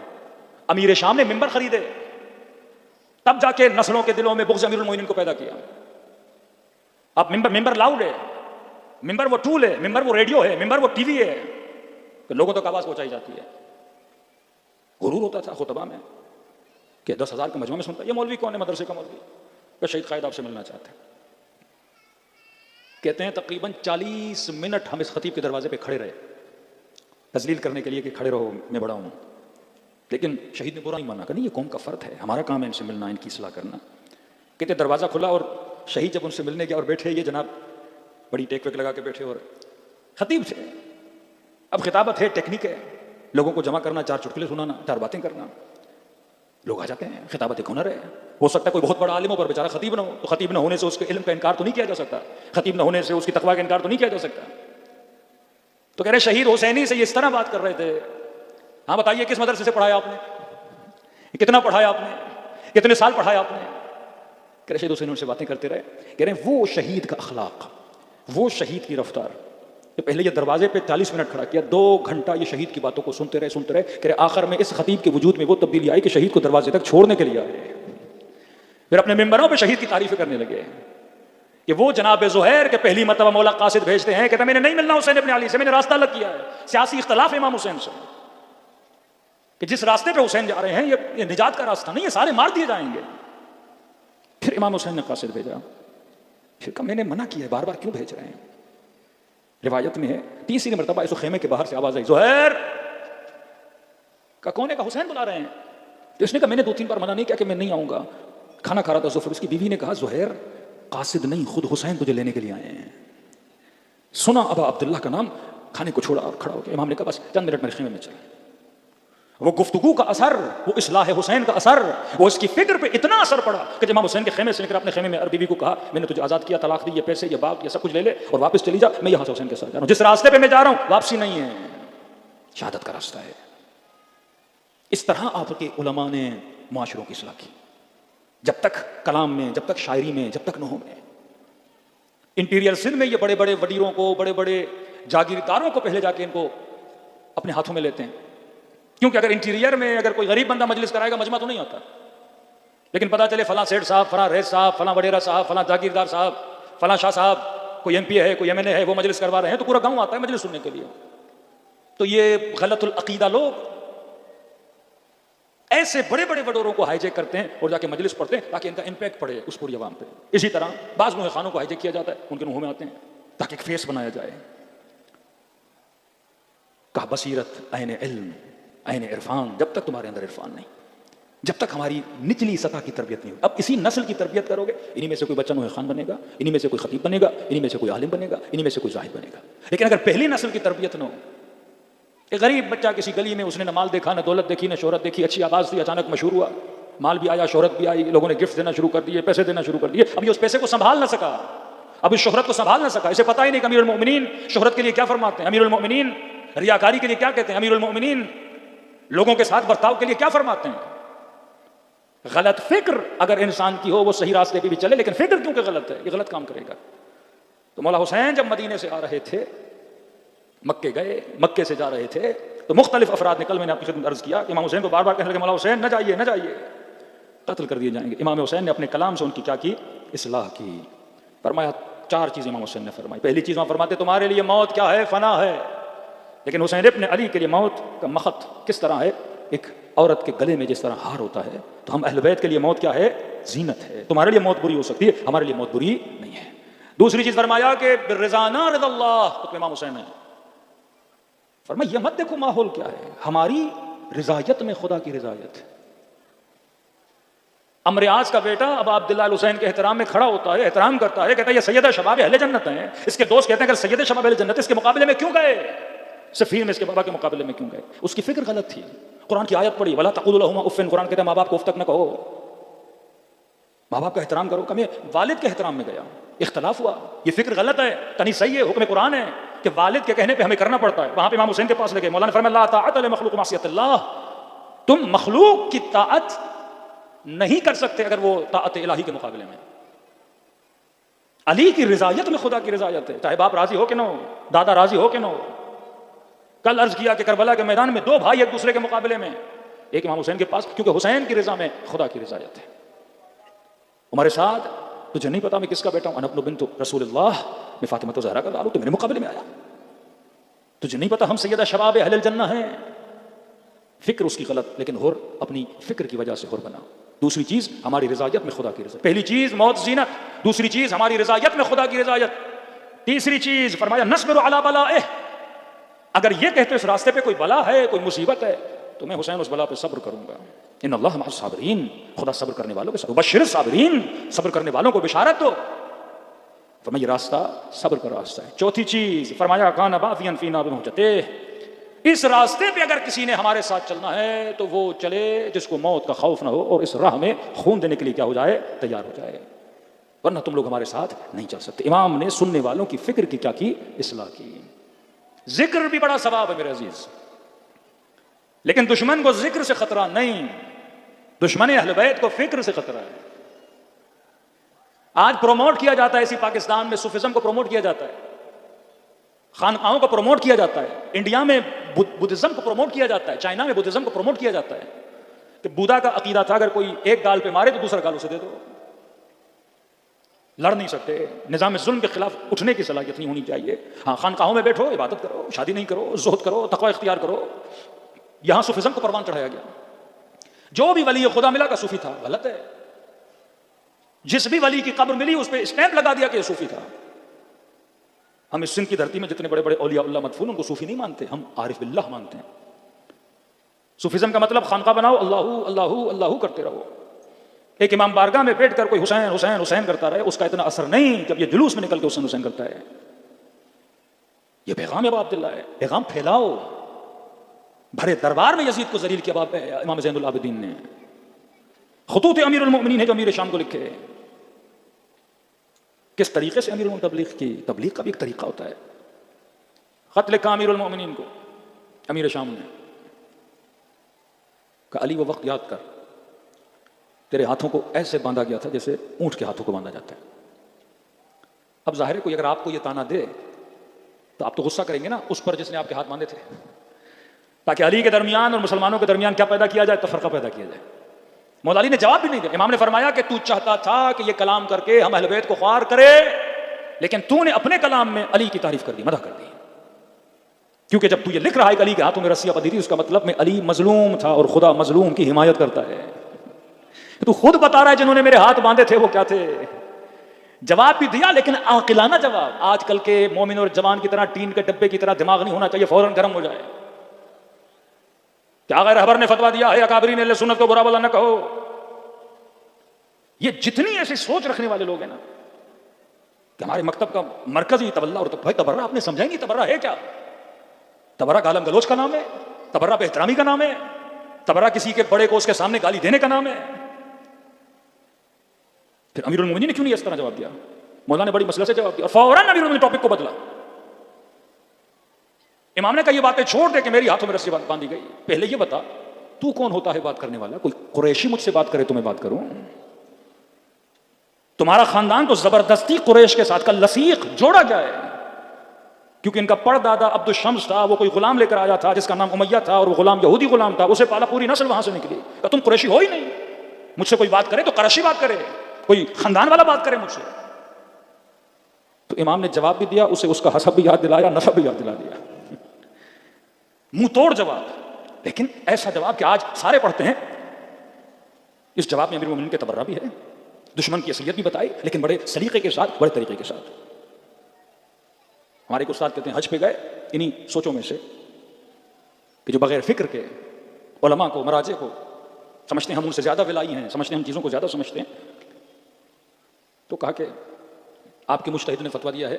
امیر شام نے ممبر خریدے، تب جا کے نسلوں کے دلوں میں بغض امیر المومنین کو پیدا کیا. اب ممبر لاؤڈ ہے، ممبر وہ ٹول ہے، ممبر وہ ریڈیو ہے، ممبر وہ ٹی وی ہے، تو لوگوں تک آواز پہنچائی جاتی ہے. غرور ہوتا تھا خطبہ میں کہ 10,000 کے مجمع میں سنتا. یہ مولوی کون ہے؟ مدرسے کا مولوی. کہ شہید قائد آپ سے ملنا چاہتے ہیں. کہتے ہیں تقریباً 40 منٹ ہم اس خطیب کے دروازے پہ کھڑے رہے، تذلیل کرنے کے لیے کہ کھڑے رہو میں بڑا ہوں. لیکن شہید نے برا نہیں مانا کہ نہیں، یہ قوم کا فرد ہے، ہمارا کام ہے ان سے ملنا، ان کی اصلاح کرنا. کہتے دروازہ کھلا اور شہید جب ان سے ملنے گیا اور بیٹھے، یہ جناب بڑی ٹیک ویک لگا کے بیٹھے، اور خطیب تھے. اب خطابت ہے، ٹیکنیک ہے، لوگوں کو جمع کرنا، 4 چٹکلے سنانا، 4 باتیں کرنا. لوگ آ جاتے ہیں. خطابت ایک ہنر ہے. ہو سکتا ہے کوئی بہت بڑا عالم ہو پر بیچارہ خطیب نہ ہو، تو خطیب نہ ہونے سے اس کے علم کا انکار تو نہیں کیا جا سکتا، خطیب نہ ہونے سے اس کی تقویٰ کا انکار تو نہیں کیا جا سکتا. تو کہہ رہے شہید حسینی سے یہ اس طرح بات کر رہے تھے. ہاں بتائیے کس مدرسے سے پڑھایا آپ نے، کتنا پڑھایا آپ نے، کتنے سال پڑھایا آپ نے؟ کہہ رہے شہید حسینی ان سے باتیں کرتے رہے. کہہ رہے وہ شہید کا اخلاق، وہ شہید کی رفتار. پہلے یہ دروازے پہ 40 منٹ کھڑا کیا، 2 گھنٹہ یہ شہید کی باتوں کو سنتے رہے. کہ آخر میں اس خطیب کے وجود میں وہ تبدیلی آئی کہ شہید کو دروازے تک چھوڑنے کے لیے آئے. پھر اپنے ممبروں پہ شہید کی تعریفیں کرنے لگے کہ وہ جناب زہیر کے پہلی مرتبہ مولا قاصد بھیجتے ہیں کہ میں نے نہیں ملنا حسین ابن علی سے، میں نے راستہ الگ کیا ہے. سیاسی اختلاف امام حسین سے کہ جس راستے پہ حسین جا رہے ہیں یہ نجات کا راستہ نہیں، یہ سارے مار دیے جائیں گے. پھر امام حسین نے قاصد بھیجا. پھر کہا میں نے منع کیا ہے، بار بار کیوں بھیج رہے ہیں؟ روایت میں ہے 3 مرتبہ اس خیمے کے باہر سے آواز آئی، زہیر کا کون ہے؟ کا حسین بلا رہے ہیں. تو اس نے کہا میں نے 2-3 بار منع نہیں کیا کہ میں نہیں آؤں گا. کھانا کھا رہا تھا ظفر، اس کی بیوی نے کہا زہیر قاصد نہیں، خود حسین تجھے لینے کے لیے آئے ہیں. سنا ابا عبداللہ کا نام، کھانے کو چھوڑا اور کھڑا ہو گیا. امام نے کہا بس چند منٹ میرے خیمے میں چلے. وہ گفتگو کا اثر، وہ اصلاح حسین کا اثر، وہ اس کی فکر پہ اتنا اثر پڑا کہ امام حسین کے خیمے سے نکل اپنے خیمے میں بیوی کو کہا میں نے تجھے آزاد کیا، طلاق دی، یہ پیسے، یہ باغ، یہ سب کچھ لے لے اور واپس چلی جا، میں یہاں سے حسین کے ساتھ جا رہا ہوں. جس راستے پہ میں جا رہا ہوں واپسی نہیں ہے، شہادت کا راستہ ہے. اس طرح آپ کے علماء نے معاشروں کی اصلاح کی. جب تک کلام میں، جب تک شاعری میں، جب تک نحو میں. انٹیریئر سندھ میں یہ بڑے بڑے وڈیروں کو، بڑے بڑے جاگیرداروں کو پہلے جا کے ان کو اپنے ہاتھوں میں لیتے ہیں، کیونکہ اگر انٹیریئر میں اگر کوئی غریب بندہ مجلس کرائے گا مجمع تو نہیں ہوتا. لیکن پتہ چلے فلاں سیٹھ صاحب، فلاں ریس صاحب، فلاں وڈیرا صاحب، فلاں جاگیردار صاحب، فلاں شاہ صاحب، کوئی ایم پی ہے، کوئی ایم این اے ہے، وہ مجلس کروا رہے ہیں تو پورا گاؤں آتا ہے مجلس سننے کے لیے. تو یہ غلط العقیدہ لوگ ایسے بڑے بڑے وڈوروں کو ہائی جیک کرتے ہیں اور جا کے مجلس پڑھتے ہیں تاکہ ان کا امپیکٹ پڑے اس پوری عوام پہ. اسی طرح بعض نوح خانوں کو ہائی جیک کیا جاتا ہے, ان کے منہوں میں آتے ہیں تاکہ ایک فیس بنایا جائے. کہا بصیرت, عین علم, عین عرفان, جب تک تمہارے اندر عرفان نہیں, جب تک ہماری نچلی سطح کی تربیت نہیں ہوگی. اب اسی نسل کی تربیت کرو گے, انہی میں سے کوئی بچہ نوح خان بنے گا, انہی میں سے کوئی خطیب بنے گا, انہی میں سے کوئی عالم بنے گا, انہی میں سے کوئی زاہد بنے گا. لیکن اگر پہلی نسل کی تربیت نہ ہو, ایک غریب بچہ کسی گلی میں, اس نے نہ مال دیکھا, نہ دولت دیکھی, نہ شہرت دیکھی, اچھی آواز تھی, اچانک مشہور ہوا, مال بھی آیا, شہرت بھی آئی, لوگوں نے گفٹ دینا شروع کر دیے, پیسے دینا شروع کر دیے. اب یہ اس پیسے کو سنبھال نہ سکا, اب اس شہرت کو سنبھال نہ سکا. اسے پتہ ہی نہیں کہ امیر المؤمنین شہرت کے لیے کیا فرماتے ہیں, امیر المؤمنین ریاکاری کے لیے کیا کہتے ہیں, امیر المؤمنین لوگوں کے ساتھ برتاؤ کے لیے کیا فرماتے ہیں. غلط فکر اگر انسان کی ہو وہ صحیح راستے پہ بھی چلے, لیکن فکر کیونکہ غلط ہے, یہ غلط کام کرے گا. تو مولا حسین جب مدینے سے آ رہے تھے, مکے گئے, مکے سے جا رہے تھے, تو مختلف افراد نے, کل میں نے آپ کی خدمت عرض کیا کہ امام حسین کو بار بار کہنے لگے مولا حسین نہ جائیے, نہ جائیے, قتل کر دیے جائیں گے. امام حسین نے اپنے کلام سے ان کی کیا کی, اصلاح کی. فرمایا 4 چیزیں امام حسین نے فرمائی. پہلی چیز وہاں فرماتے تمہارے لیے موت کیا ہے, فنا ہے, لیکن حسین ابن علی کے لیے موت کا مخط کس طرح ہے, ایک عورت کے گلے میں جس طرح ہار ہوتا ہے, تو ہم اہل بیت کے لیے موت کیا ہے, زینت ہے. تمہارے لیے موت بری ہو سکتی ہے, ہمارے لیے موت بری نہیں ہے. دوسری چیز فرمایا کہ بالرضانا رضا اللہ, تو امام حسین نے فرمایا یہ مت دیکھو ماحول کیا ہے, ہماری رضایت میں خدا کی رضایت ہے. عمر عاص کا بیٹا ابا عبداللہ الحسین کے احترام میں کھڑا ہوتا ہے, احترام کرتا ہے, کہتا ہے یہ سیدہ شباب اہل جنت ہیں. اس کے دوست کہتے ہیں اگر سید شباب اہل جنت اس کے مقابلے میں کیوں گئے, سفیر میں اس کے بابا کے مقابلے میں کیوں گئے. اس کی فکر غلط تھی. قرآن کی آیت پڑھی ولا تقولوا لهما اف, قرآن کہتا ہے ماں باپ کو اف تک نہ کہو, ماں باپ کا احترام کرو. کمی والد کے احترام میں گیا, اختلاف ہوا, یہ فکر غلط ہے, تنی صحیح ہے, حکم قرآن ہے کہ والد کے کہنے پہ ہمیں کرنا پڑتا ہے. وہاں پہ امام حسین کے پاس لے گئے, مولانا فرمایا لا طاعت لمخلوق معصیت اللہ, تم مخلوق کی طاعت نہیں کر سکتے اگر وہ طاعت الہی کے مقابلے میں. علی کی رضایت میں خدا کی رضایت ہے, چاہے باپ راضی ہو کہ نہ ہو, دادا راضی ہو کہ نہ ہو. کل عرض کیا کہ کربلا کے میدان میں 2 بھائی ایک دوسرے کے مقابلے میں, ایک امام حسین کے پاس, کیونکہ حسین کی رضا میں خدا کی رضایت ہے. عمر سعد تجھے نہیں پتا میں کس کا بیٹا ہوں, انا ابن بنت رسول اللہ, میں فاطمہ زہرا کا لال ہوں, تو میرے مقابلے میں آیا. تجھے نہیں پتا ہم سیدہ شباب اہل الجنہ ہیں. فکر اس کی غلط, لیکن ہور اپنی فکر کی وجہ سے ہور بنا. دوسری چیز ہماری رضایت میں خدا کی رضا. پہلی چیز موت زینت, دوسری چیز ہماری رضایت میں خدا کی رضایت, تیسری چیز فرمایا نصبر علی بلائہ, اگر یہ کہتے اس راستے پہ کوئی بلا ہے, کوئی مصیبت ہے, تو میں حسین اس بلا پہ صبر کروں گا. ان اللہ مع الصابرین, خدا صبر کرنے والوں کے ساتھ. بشر الصابرین, صبر کرنے والوں کو بشارت دو. فرمایا یہ راستہ صبر کا راستہ ہے. چوتھی چیز فرمایا کان باغیا فینا بمحجتہ, اس راستے پہ اگر کسی نے ہمارے ساتھ چلنا ہے تو وہ چلے جس کو موت کا خوف نہ ہو اور اس راہ میں خون دینے کے لیے کیا ہو جائے, تیار ہو جائے, ورنہ تم لوگ ہمارے ساتھ نہیں چل سکتے. امام نے سننے والوں کی فکر کی کیا کی, اصلاح کی. ذکر بھی بڑا ثواب ہے میرے عزیز, لیکن دشمن کو ذکر سے خطرہ نہیں, دشمن اہل بیت کو فکر سے خطرہ ہے. آج پروموٹ کیا جاتا ہے اسی پاکستان میں, صوفیزم کو پروموٹ کیا جاتا ہے, خانقاہوں کو پروموٹ کیا جاتا ہے, انڈیا میں بدھزم کو پروموٹ کیا جاتا ہے, چائنا میں بدھزم کو پروموٹ کیا جاتا ہے کہ بودا کا عقیدہ تھا اگر کوئی ایک گال پہ مارے تو دوسرا گال اسے دے دو. لڑ نہیں سکتے, نظام ظلم کے خلاف اٹھنے کی صلاحیت نہیں ہونی چاہیے. ہاں خانقاہوں میں بیٹھو, عبادت کرو, شادی نہیں کرو, زہد کرو, تقوی اختیار کرو. یہاں صوفیزم کو پروان چڑھایا گیا. جو بھی ولی خدا ملا کا صوفی تھا, غلط ہے. جس بھی ولی کی قبر ملی اس پہ اسٹیمپ لگا دیا کہ یہ صوفی تھا. ہم اس سندھ کی دھرتی میں جتنے بڑے بڑے اولیاء اللہ مدفون ان کو صوفی نہیں مانتے, ہم عارف باللہ مانتے ہیں. صوفیزم کا مطلب خانقاہ بناؤ, اللہ اللہ اللہ کرتے رہو. ایک امام بارگاہ میں بیٹھ کر کوئی حسین حسین حسین کرتا رہے, اس کا اتنا اثر نہیں جب یہ جلوس میں نکل کے حسین حسین کرتا ہے. یہ پیغام ابا عبداللہ ہے, پیغام پھیلاؤ. بھرے دربار میں یزید کو ذلیل کیا امام زین العابدین نے. خطوط امیر المؤمنین ہے جو امیر شام کو لکھے. کس طریقے سے امیر المؤمنین تبلیغ کی, تبلیغ کا بھی ایک طریقہ ہوتا ہے. خط لکھا امیر المؤمنین کو امیر شام نے, کہ علی وہ وقت یاد کر تیرے ہاتھوں کو ایسے باندھا گیا تھا جیسے اونٹ کے ہاتھوں کو باندھا جاتا ہے. اب ظاہر ہے کوئی اگر آپ کو یہ تانا دے تو آپ تو غصہ کریں گے نا اس پر جس نے آپ کے ہاتھ باندھے تھے, تاکہ علی کے درمیان اور مسلمانوں کے درمیان کیا پیدا کیا جائے, تفرقہ پیدا کیا جائے. مولا علی نے جواب بھی نہیں دیا. امام نے فرمایا کہ تو چاہتا تھا کہ یہ کلام کر کے ہم اہل بیت کو خوار کرے, لیکن تو نے اپنے کلام میں علی کی تعریف کر دی, مدح کر دی. کیونکہ جب تو یہ لکھ رہا ہے کہ علی کے ہاتھوں میں رسیاں بندھی تھی، اس کا مطلب میں علی مظلوم تھا اور خدا مظلوم کی حمایت کرتا ہے. تو خود بتا رہا ہے جنہوں نے میرے ہاتھ باندھے تھے وہ کیا تھے. جواب بھی دیا لیکن عاقلانہ جواب. آج کل کے مومن اور جوان کی طرح ٹین کے ڈبے کی طرح دماغ نہیں ہونا چاہیے فوراً گرم ہو جائے. کیا غیر رہبر نے فتویٰ دیا ہے اکابرین اہل سنت کو برا بلا نہ کہو. یہ جتنی ایسی سوچ رکھنے والے لوگ ہیں نا کہ ہمارے مکتب کا مرکزی تبرہ، اور بھائی تبرہ آپ نے سمجھائیں گی تبرہ ہے کیا؟ تبرہ گالم گلوچ کا نام ہے، تبرہ بے احترامی کا نام ہے، تبرہ کسی کے بڑے کو اس کے سامنے گالی دینے کا نام ہے. پھر امیر المومنین نے کیوں نہیں اس طرح جواب دیا؟ مولانا نے بڑی مسئلہ سے جواب دیا اور فوراً امیر المومنین ٹاپک کو بدلا. امام نے کہا یہ باتیں چھوڑ دے کہ میری ہاتھوں میں رسی باندھی گئی. پہلے یہ بتا تو کون ہوتا ہے بات کرنے والا؟ کوئی قریشی مجھ سے بات کرے تو میں بات کروں؟ تمہارا خاندان تو زبردستی قریش کے ساتھ کا لصیق جوڑا گیا ہے، کیونکہ ان کا پردادا عبد الشمس تھا، وہ کوئی غلام لے کر آیا تھا جس کا نام امیہ تھا، اور وہ غلام یہودی غلام تھا، اسے پالا پوری نسل وہاں سے نکلی. کہ تم قریشی ہو ہی نہیں. مجھ سے کوئی بات کرے تو قریشی بات کرے، کوئی خاندان والا بات کرے مجھ سے. تو امام نے جواب بھی دیا، اسے اس کا حسب بھی یاد دلایا، نسب بھی یاد دلا دیا. منہ توڑ جواب، لیکن ایسا جواب کہ آج سارے پڑھتے ہیں. اس جواب میں امیر المومنین کے تبرہ بھی ہے، دشمن کی اصلیت بھی بتائی، لیکن بڑے سلیقے کے ساتھ، بڑے طریقے کے ساتھ. ہمارے ایک استاد کہتے ہیں حج پہ گئے انہی سوچوں میں سے کہ جو بغیر فکر کے علماء کو، مراجع کو سمجھتے ہیں ہم ان سے زیادہ ولائی ہیں، سمجھتے ہیں ہم چیزوں کو زیادہ سمجھتے ہیں. تو کہا کہ آپ کے مجتہد نے فتویٰ دیا ہے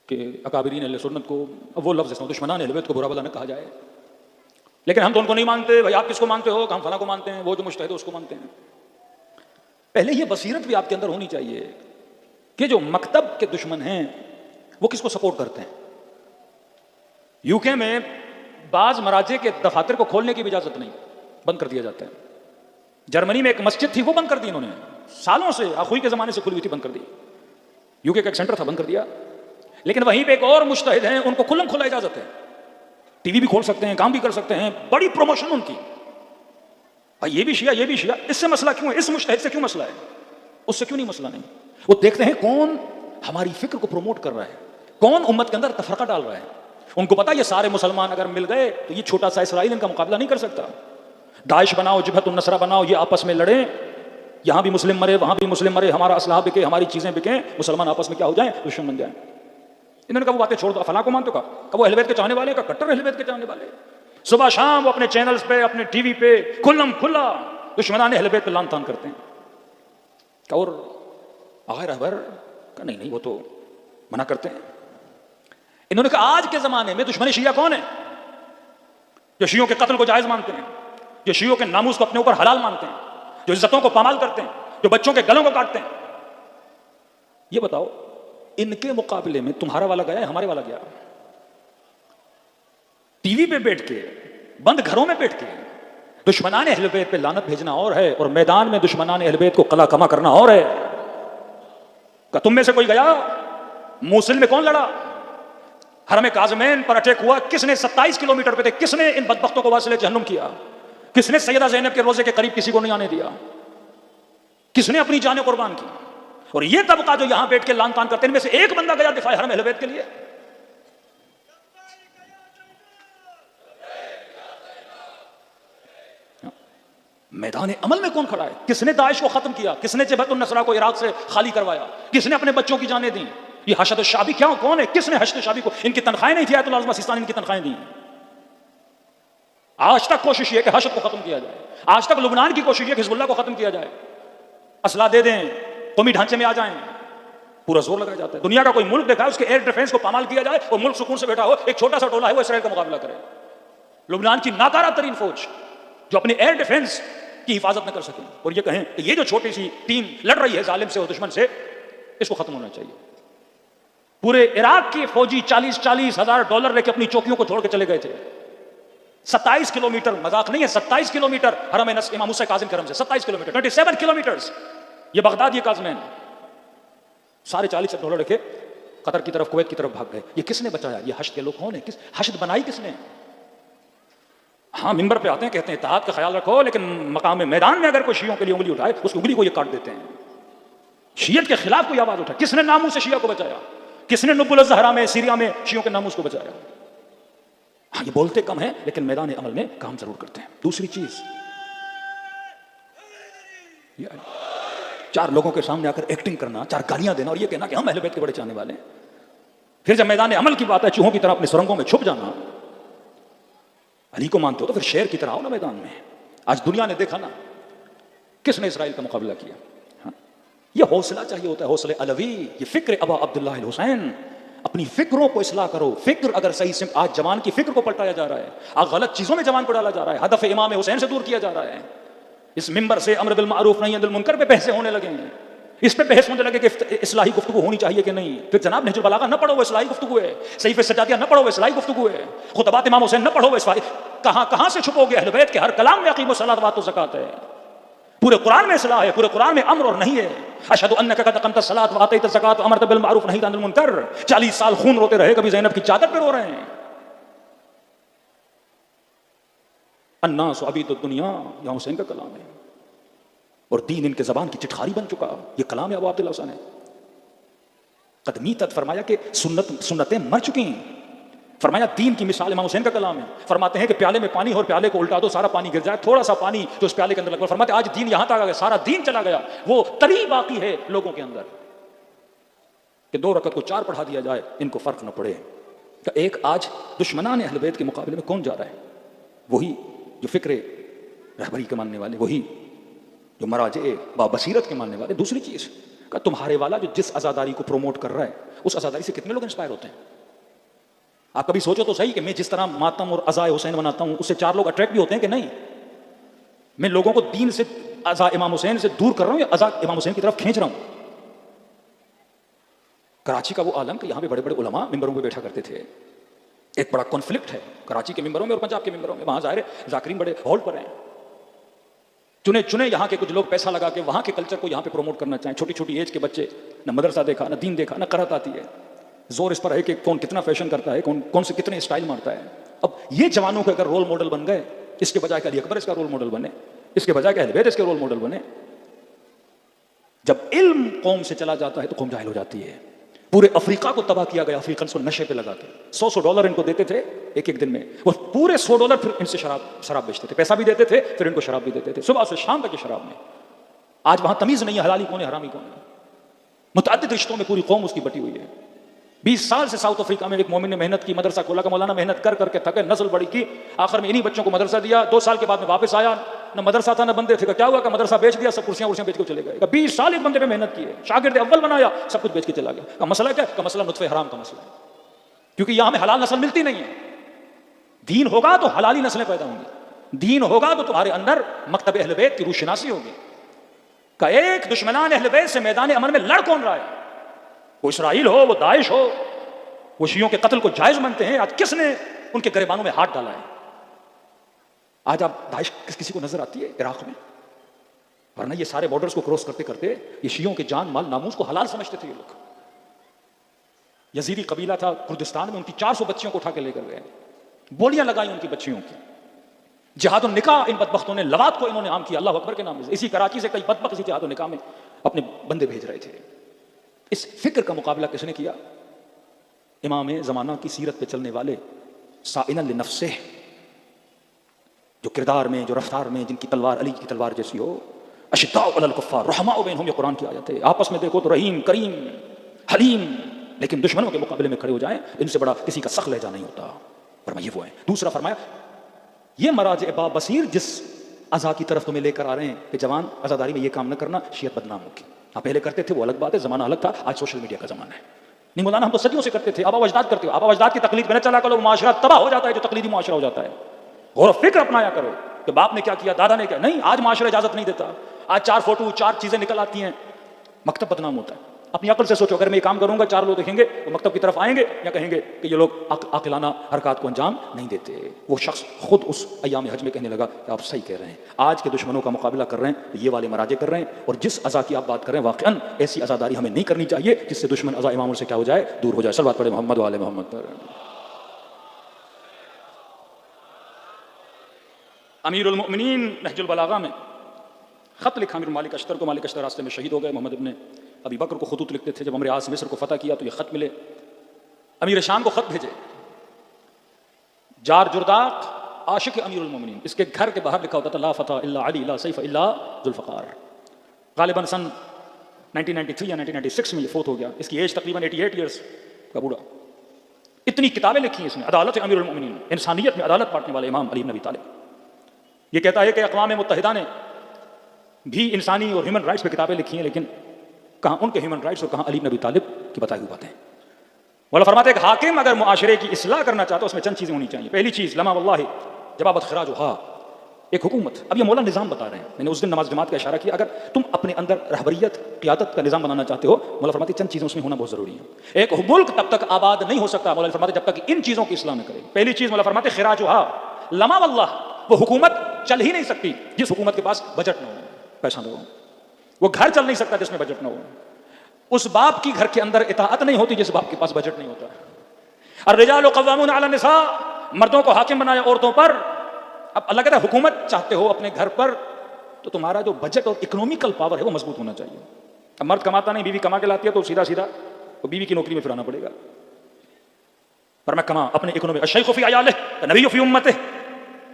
کہ اکابرین اہل سنت کو، اب وہ لفظ دشمنان اہل بیت کو برا بلا نہ کہا جائے، لیکن ہم تو ان کو نہیں مانتے. بھائی آپ کس کو مانتے ہو؟ کہ ہم فلاں کو مانتے ہیں، وہ جو مجتہد ہے اس کو مانتے ہیں. پہلے یہ بصیرت بھی آپ کے اندر ہونی چاہیے کہ جو مکتب کے دشمن ہیں وہ کس کو سپورٹ کرتے ہیں. یو کے میں بعض مراجع کے دفاتر کو کھولنے کی بھی اجازت نہیں، بند کر دیا جاتا ہے. جرمنی میں ایک مسجد تھی وہ بند کر دی انہوں نے، سالوں سے اخوئی کے زمانے سے کھلی ہوئی تھی، بند کر دی. یو کے کا ایک سینٹر تھا، بند کر دیا. لیکن وہیں پہ ایک اور مجتہد ہیں، ان کو کھلم کھلا اجازت ہے، ٹی وی بھی کھول سکتے ہیں، کام بھی کر سکتے ہیں، بڑی پروموشن ان کی. بھائی یہ بھی شیعہ، یہ بھی شیعہ، اس سے مسئلہ کیوں ہے؟ اس مجتہد سے کیوں مسئلہ ہے؟ اس سے کیوں نہیں مسئلہ؟ نہیں، وہ دیکھتے ہیں کون ہماری فکر کو پروموٹ کر رہا ہے، کون امت کے اندر تفرقہ ڈال رہا ہے. ان کو پتا یہ سارے مسلمان اگر مل گئے تو یہ چھوٹا سا اسرائیل ان کا مقابلہ نہیں کر سکتا. داعش بناؤ، جبہت النصرہ بناؤ، یہ آپس میں لڑیں، یہاں بھی مسلم مرے وہاں بھی مسلم مرے، ہمارا اسلحہ بکے، ہماری چیزیں بکیں، مسلمان آپس میں کیا ہو جائیں؟ دشمن بن جائیں. انہوں نے کہا وہ باتیں چھوڑ دو. فلاں کو مانتے ہو؟ کہ وہ اہل بیت کے چاہنے والے، کا کٹر اہل بیت کے چاہنے والے. صبح شام وہ اپنے چینلز پہ، اپنے ٹی وی پہ کھلم کھلا دشمنان اہل بیت پہ لان تان کرتے ہیں. اور آغا رہبر کہ نہیں وہ تو منع کرتے ہیں. انہوں نے کہا آج کے زمانے میں دشمن شیعہ کون ہے؟ جو شیعوں کے قتل کو جائز مانتے ہیں، جو شیعوں کے ناموس کو اپنے اوپر حلال مانتے ہیں، جو عزتوں کو پامال کرتے ہیں، جو بچوں کے گلوں کو کاٹتے ہیں. یہ بتاؤ ان کے مقابلے میں تمہارا والا گیا ہے ہمارے والا گیا؟ ٹی وی پہ بیٹھ کے، بند گھروں میں بیٹھ کے دشمنان اہل بیت پہ لعنت بھیجنا اور ہے، اور میدان میں دشمنان اہل بیت کو قلع کما کرنا اور ہے. کہ تم میں سے کوئی گیا؟ موصل میں کون لڑا؟ حرم کاظمین پر اٹیک ہوا، کس نے 27 کلومیٹر پہ تھے، کس نے ان بدبختوں کو واصل جہنم کیا؟ کس نے سیدہ زینب کے روزے کے قریب کسی کو نہیں آنے دیا؟ کس نے اپنی جانیں قربان کی؟ اور یہ طبقہ جو یہاں بیٹھ کے لان تان کرتے ہیں، ان میں سے ایک بندہ گیا دفاع حرم اہل بیت کے لیے؟ میدان عمل میں کون کھڑا ہے؟ کس نے داعش کو ختم کیا؟ کس نے جبہت النصرہ کو عراق سے خالی کروایا؟ کس نے اپنے بچوں کی جانیں دیں؟ یہ حشد الشعبی کیا کون ہے؟ کس نے حشد الشعبی کو؟ ان کی تنخواہیں نہیں تھی، آیت العظمہ سیستانی ان کی تنخواہیں دیں. آج تک کوشش یہ کہ حشد کو ختم کیا جائے، آج تک لبنان کی کوشش یہ کہ حزب اللہ کو ختم کیا جائے، اسلحہ دے دیں، قومی ڈھانچے میں آ جائیں، پورا زور لگایا جاتا ہے. دنیا کا کوئی ملک دیکھا ہے اس کے ایئر ڈیفنس کو پامال کیا جائے اور ملک سکون سے بیٹھا ہو، ایک چھوٹا سا ٹولہ ہے وہ اسرائیل کا مقابلہ کرے. لبنان کی ناکارہ ترین فوج جو اپنے ایئر ڈیفنس کی حفاظت نہ کر سکیں، اور یہ کہیں کہ یہ جو چھوٹی سی ٹیم لڑ رہی ہے ظالم سے اور دشمن سے، اس کو ختم ہونا چاہیے. پورے عراق کے فوجی 40-40 ہزار ڈالر لے کے اپنی چوکیوں کو چھوڑ کے چلے گئے تھے. 27 کلومیٹر، مذاق نہیں ہے، 27 کلومیٹر حرم امام موسیٰ کاظم کے حرم سے 27 کلومیٹر، 27 کلومیٹرز. یہ بغداد، یہ کاظمین، سارے 40 ڈالر رکھے قطر کی طرف، کویت کی طرف بھاگ گئے. یہ کس نے بچایا؟ یہ حشد کے لوگ کون ہیں؟ حشد بنائی کس نے؟ ہاں ممبر پہ آتے ہیں کہتے ہیں اتحاد کا خیال رکھو، لیکن مقام میدان میں اگر کوئی شیعوں کے لیے انگلی اٹھائے اس کی انگلی کو یہ کاٹ دیتے ہیں. شیعت کے خلاف کوئی آواز اٹھائے، کس نے ناموس سے شیعہ کو بچایا؟ کس نے نبل الزہرا میں سیریا میں شیعوں کے ناموس کو بچایا؟ ہاں یہ بولتے کم ہیں لیکن میدان عمل میں کام ضرور کرتے ہیں. دوسری چیز، چار لوگوں کے سامنے آ کر ایکٹنگ کرنا، چار گالیاں دینا اور یہ کہنا کہ ہم اہل بیت کے بڑے چاہنے والے ہیں. پھر جب میدان عمل کی بات ہے چوہوں کی طرح اپنے سرنگوں میں چھپ جانا. علی کو مانتے ہو تو پھر شیر کی طرح آؤ نا میدان میں. آج دنیا نے دیکھا نا کس نے اسرائیل کا مقابلہ کیا. یہ حوصلہ چاہیے ہوتا ہے، حوصلے علوی. یہ فکر ابا عبداللہ الحسین. اپنی فکروں کو اصلاح کرو. فکر اگر صحیح سے، آج جوان کی فکر کو پلٹایا جا رہا ہے، آج غلط چیزوں میں جوان کو ڈالا جا رہا ہے، ہدف امام حسین سے دور کیا جا رہا ہے. اس ممبر سے امر بالمعروف نہی عن المنکر پہ بحثیں ہونے لگے ہیں. اس پہ بحث ہونے لگے کہ اصلاحی گفتگو ہونی چاہیے کہ نہیں. پھر جناب نہج البلاغہ نہ پڑھو وہ اصلاحی گفتگو ہے. صحیفہ سجادیہ نہ پڑھو وہ اصلاحی گفتگو ہے. خطبات امام حسین نہ پڑھو وہ اصلاحی. کہاں سے چھپو گے؟ اہل بیت کے ہر کلام میں اقیم الصلاۃ وآتوا الزکوٰۃ ہے. پورے قرآن میں اصلاح ہے، پورے قرآن میں امر اور نہیں ہے. اشہد انک قد اقمت الصلاۃ وآتیت الزکوٰۃ وامرت بالمعروف ونہیت عن المنکر. 40 سال خون روتے رہے، کبھی زینب کی چادر پہ رو رہے ہیں. الناس عبید الدنیا، امام حسین کا کلام ہے. اور دین ان کے زبان کی چٹخاری بن چکا. یہ کلام ہے ابو عبداللہ حسین ہے. قد میتت، فرمایا کہ سنتیں مر چکی ہیں. فرمایا دین کی مثال امام حسین کا کلام ہے. فرماتے ہیں کہ پیالے میں پانی اور پیالے کو الٹا دو سارا پانی گر جائے، تھوڑا سا پانی جو اس پیالے کے اندر لگا. فرماتے ہیں آج دین یہاں تک آ گیا، سارا دین چلا گیا. وہ تری باقی ہے لوگوں کے اندر کہ 2 رکعت کو 4 پڑھا دیا جائے، ان کو فرق نہ پڑے. ایک آج دشمنان اہل بیت کے مقابلے میں کون جا رہا ہے؟ وہی جو فکر رہبری کے ماننے والے، وہی جو مراجع با بصیرت کے ماننے والے. دوسری چیز کہ تمہارے والا جو جس عزاداری کو پروموٹ کر رہا ہے، اس عزاداری سے کتنے لوگ انسپائر ہوتے ہیں؟ آپ کبھی سوچو تو صحیح کہ میں جس طرح ماتم اور عزائے حسین مناتا ہوں، اس سے 4 لوگ اٹریکٹ بھی ہوتے ہیں کہ نہیں؟ میں لوگوں کو دین سے، عزا امام حسین سے دور کر رہا ہوں یا عزا امام حسین کی طرف کھینچ رہا ہوں؟ کراچی کا وہ عالم کہ یہاں پہ بڑے بڑے علماء ممبروں پہ بیٹھا کرتے تھے. ایک بڑا کانفلکٹ ہے کراچی کے ممبروں میں اور پنجاب کے ممبروں میں. وہاں ظاہر ہے ذاکرین بڑے ہال پر ہیں، چنے یہاں کے کچھ لوگ پیسہ لگا کے وہاں کے کلچر کو یہاں پہ پروموٹ کرنا چاہیں. چھوٹی چھوٹی ایج کے بچے، نہ مدرسہ دیکھا، نہ دین دیکھا، نہ قرأت آتی ہے. زور اس پر ہے کہ کون کتنا فیشن کرتا ہے، کون سے کتنے اسٹائل مارتا ہے. اب یہ جوانوں کے اگر رول ماڈل بن گئے، اس کے بجائے کہ علی اکبر اس کا رول ماڈل بنے، اس کے بجائے کہ اہل بیت اس کے رول ماڈل بنے. جب علم قوم سے چلا جاتا ہے تو قوم جاہل ہو جاتی ہے. پورے افریقہ کو تباہ کیا گیا افریقنس کو نشے پہ لگا کے. $100 ان کو دیتے تھے ایک دن میں، وہ پورے $100 پھر ان سے شراب بیچتے تھے. پیسہ بھی دیتے تھے، پھر ان کو شراب بھی دیتے تھے، صبح سے شام تک کی شراب میں. آج وہاں تمیز نہیں ہے حلالی کون ہے حرامی کون ہے. متعدد رشتوں میں پوری قوم اس کی بٹی ہوئی ہے. 20 سال سے ساؤتھ افریقہ میں ایک مومن نے محنت کی، مدرسہ کھولا کا مولانا محنت کر کے تھکے، نسل بڑی کی، آخر میں انہی بچوں کو مدرسہ دیا. 2 سال کے بعد میں واپس آیا، نہ مدرسہ تھا نہ بندے تھے. کیا ہوا کہ مدرسہ بیچ دیا، سب کرسیاں بیچ کے چلے گئے. 20 سال ایک بندے پہ محنت کی ہے، شاگرد اول بنایا، سب کچھ بیچ کے چلا گیا. کا مسئلہ کیا؟ کا مسئلہ نطفہ حرام کا مسئلہ ہے، کیونکہ یہاں ہمیں حلال نسل ملتی نہیں ہے. دین ہوگا تو حلالی نسلیں پیدا ہوں گی. دین ہوگا تو تمہارے اندر مکتب اہل بیت کی روح شناسی ہوگی. کا ایک دشمنان اہل بیت سے میدان امن میں لڑ کون رہا ہے؟ وہ اسرائیل ہو، وہ داعش ہو، وہ شیعوں کے قتل کو جائز مانتے ہیں. آج کس نے ان کے گریبانوں میں ہاتھ ڈالا ہے؟ آج آپ داعش کسی کو نظر آتی ہے عراق میں؟ ورنہ یہ سارے بارڈرز کو کراس کرتے کرتے یہ شیعوں کے جان مال ناموس کو حلال سمجھتے تھے یہ لوگ. یزیدی قبیلہ تھا کردستان میں، ان کی 400 بچیوں کو اٹھا کے لے کر گئے، گولیاں لگائی ان کی بچیوں کی. جہاد النکاح ان بدبختوں نے، لواط کو انہوں نے عام کیا اللہ اکبر کے نام سے. اسی کراچی سے کئی بدبخت اسی جہاد النکاح میں اپنے بندے بھیج رہے تھے. اس فکر کا مقابلہ کس نے کیا؟ امام زمانہ کی سیرت پہ چلنے والے، سائلا لنفسہ، جو کردار میں، جو رفتار میں، جن کی تلوار علی کی تلوار جیسی ہو. اشداء علی الکفار رحماء بینہم، یہ قرآن کی آیت ہے. آپس میں دیکھو تو رحیم، کریم، حلیم، لیکن دشمنوں کے مقابلے میں کھڑے ہو جائیں ان سے بڑا کسی کا سخت لہجہ نہیں ہوتا. فرمایا یہ وہ ہیں. دوسرا فرمایا یہ مراجع با بصیر جس عزا کی طرف تمہیں لے کر آ رہے ہیں کہ جوان عزاداری میں یہ کام نہ کرنا، شیعت بدنام ہوگی. آپ پہلے کرتے تھے وہ الگ بات ہے، زمانہ الگ تھا، آج سوشل میڈیا کا زمانہ ہے. نہیں مولانا ہم تو صدیوں سے کرتے تھے، آبا و اجداد کرتے ہو. آبا و اجداد کی تقلید میں نہ چلا کرو، معاشرہ تباہ ہو جاتا ہے جو تقلیدی معاشرہ ہو جاتا ہے. غور و فکر اپنایا کرو کہ باپ نے کیا کیا، دادا نے کیا. نہیں، آج معاشرہ اجازت نہیں دیتا. آج 4 فوٹو 4 چیزیں نکل آتی ہیں، مکتب بدنام ہوتا ہے. اپنی عقل سے سوچو، اگر میں یہ کام کروں گا 4 لوگ دیکھیں گے وہ مکتب کی طرف آئیں گے یا کہیں گے کہ یہ لوگ عاقلانہ حرکات کو انجام نہیں دیتے. وہ شخص خود اس ایام حج میں کہنے لگا کہ آپ صحیح کہہ رہے ہیں، آج کے دشمنوں کا مقابلہ کر رہے ہیں یہ والے مراجع کر رہے ہیں. اور جس عزا کی آپ بات کر رہے ہیں واقعاً ایسی عزاداری ہمیں نہیں کرنی چاہیے جس سے دشمن عزا امام سے کیا ہو جائے، دور ہو جائے. صلوات پڑھے محمد و آل محمد پر. امیر المؤمنین نہج البلاغہ میں خط لکھا امیر مالک اشتر کو. مالک اشتر راستے میں شہید ہو گئے. محمد ابن ابی بکر کو خطوط لکھتے تھے. جب امر عاص مصر کو فتح کیا تو یہ خط ملے. امیر شام کو خط بھیجے، جار جرداق عاشق امیر المومنین، اس کے گھر کے باہر لکھا ہوتا تھا لا فتح الا علی لا سیف الا ذوالفقار. غالباً سن 1993 یا 1996 میں یہ فوت ہو گیا. اس کی ایج تقریباً 88 ایئرس کا بوڑھا. اتنی کتابیں لکھی ہیں اس نے. عدالت امیر المومنین، انسانیت میں عدالت بانٹنے والے امام علی بن ابی طالب. یہ کہتا ہے کہ اقوام متحدہ نے بھی انسانی اور ہیومن رائٹس پہ کتابیں لکھی ہیں، لیکن کہاں ان کے ہیومن رائٹس اور کہاں علی بن ابی طالب کی بتائی ہوئی باتیں. مولا فرماتے ہیں کہ حاکم اگر معاشرے کی اصلاح کرنا چاہتا ہے اس میں چند چیزیں ہونی چاہیے. پہلی چیز لما واللہ جوابت خراجھا، ایک حکومت. اب یہ مولا نظام بتا رہے ہیں. میں نے اس دن نماز جماعت کا اشارہ کیا. اگر تم اپنے اندر رہبریت قیادت کا نظام بنانا چاہتے ہو، مولا فرماتے ہیں چند چیزیں اس میں ہونا بہت ضروری ہے. ایک ملک تب تک آباد نہیں ہو سکتا مولا فرماتے جب تک ان چیزوں کی اصلاح نہ کرے. پہلی چیز مولا فرماتے خراجھا لما واللہ، وہ حکومت چل ہی نہیں سکتی جس حکومت کے پاس بجٹ نہ ہو، پیسہ نہ ہو. وہ گھر چل نہیں سکتا جس میں بجٹ نہ ہو. اس باپ کی گھر کے اندر اطاعت نہیں ہوتی جس باپ کے پاس بجٹ نہیں ہوتا. الرجال قوامون علی النساء، مردوں کو حاکم بنایا عورتوں پر. اب اللہ کہتا ہے حکومت چاہتے ہو اپنے گھر پر تو تمہارا جو بجٹ اور اکنومیکل پاور ہے وہ مضبوط ہونا چاہیے. اب مرد کماتا نہیں، بیوی کما کے لاتی ہے تو سیدھا سیدھا وہ بیوی کی نوکری میں پھرانا پڑے گا. پر میں کما اپنے اکنومی. الشیخ فی عیالہ نبی فی امتہ،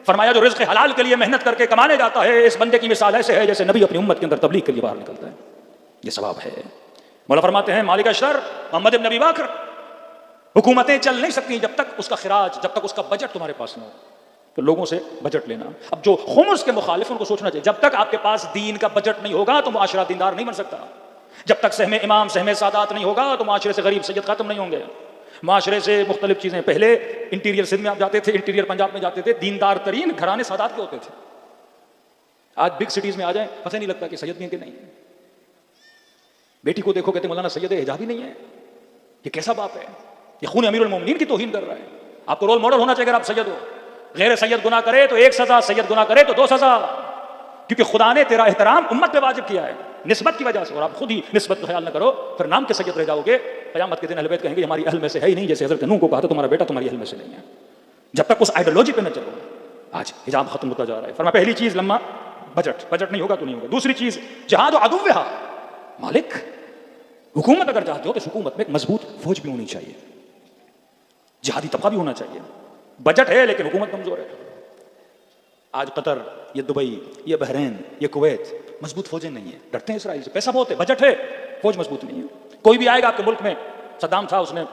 فرمایا جو رزق حلال کے لیے محنت کر کے کمانے جاتا ہے اس بندے کی مثال ایسے ہے جیسے نبی اپنی امت کے اندر تبلیغ کے لیے باہر نکلتا ہے. یہ ثواب ہے. مولا فرماتے ہیں مالک اشرر محمد بن ابی بکر، حکومتیں چل نہیں سکتی جب تک اس کا خراج، جب تک اس کا بجٹ تمہارے پاس نہ ہو. تو لوگوں سے بجٹ لینا. اب جو خمس کے مخالف ان کو سوچنا چاہیے جب تک آپ کے پاس دین کا بجٹ نہیں ہوگا تو معاشرہ دیندار نہیں بن سکتا. جب تک سہم امام سہم سادات نہیں ہوگا تو معاشرے سے غریب سید ختم نہیں ہوں گے. معاشرے سے مختلف چیزیں. پہلے انٹیریئر سندھ میں آپ جاتے تھے، انٹیریئر پنجاب میں جاتے تھے، دیندار ترین گھرانے سادات کے ہوتے تھے. آج بگ سٹیز میں آ جائیں پتہ نہیں لگتا کہ سید بھی ہیں کہ نہیں. بیٹی کو دیکھو کہتے مولانا سید حجابی نہیں ہے. یہ کیسا باپ ہے؟ یہ خون امیر المومنین کی توہین کر رہا ہے. آپ کو رول ماڈل ہونا چاہیے اگر آپ سید ہو. غیر سید گناہ کرے تو 1 سزا، سید گناہ کرے تو 2 سزا. کیونکہ خدا نے تیرا احترام امت پہ واجب کیا ہے نسبت کی وجہ سے، اور آپ خود ہی نسبت کا خیال نہ کرو پھر نام کے سید رہ جاؤ گے. قیامت کے دن اہل بیت کہیں گے ہماری اہل میں سے ہے ہی نہیں، جیسے حضرت نوح کو کہا تھا تمہارا بیٹا تمہاری اہل میں سے نہیں ہے. جب تک اس آئیڈیالوجی پہ نہ چلو. آج حجاب ختم ہوتا جا رہا ہے. فرمایا پہلی چیز لما بجٹ نہیں ہوگا تو نہیں ہوگا. دوسری چیز جہاد و عدوھا، مالک حکومت اگر چاہتے ہو تو اس حکومت میں ایک مضبوط فوج بھی ہونی چاہیے، جہادی طبقہ بھی ہونا چاہیے. بجٹ ہے لیکن حکومت کمزور ہے. آج قطر، یہ دبئی، یہ بحرین، یہ کویت مضبوط فوجیں نہیں ہیں، ڈرتے ہیں اسرائیل سے. پیسہ بہت ہے، بجٹ ہے، فوج مضبوط نہیں ہے. کوئی بھی آئے گا آپ کے ملک میں، صدام تھا اس نے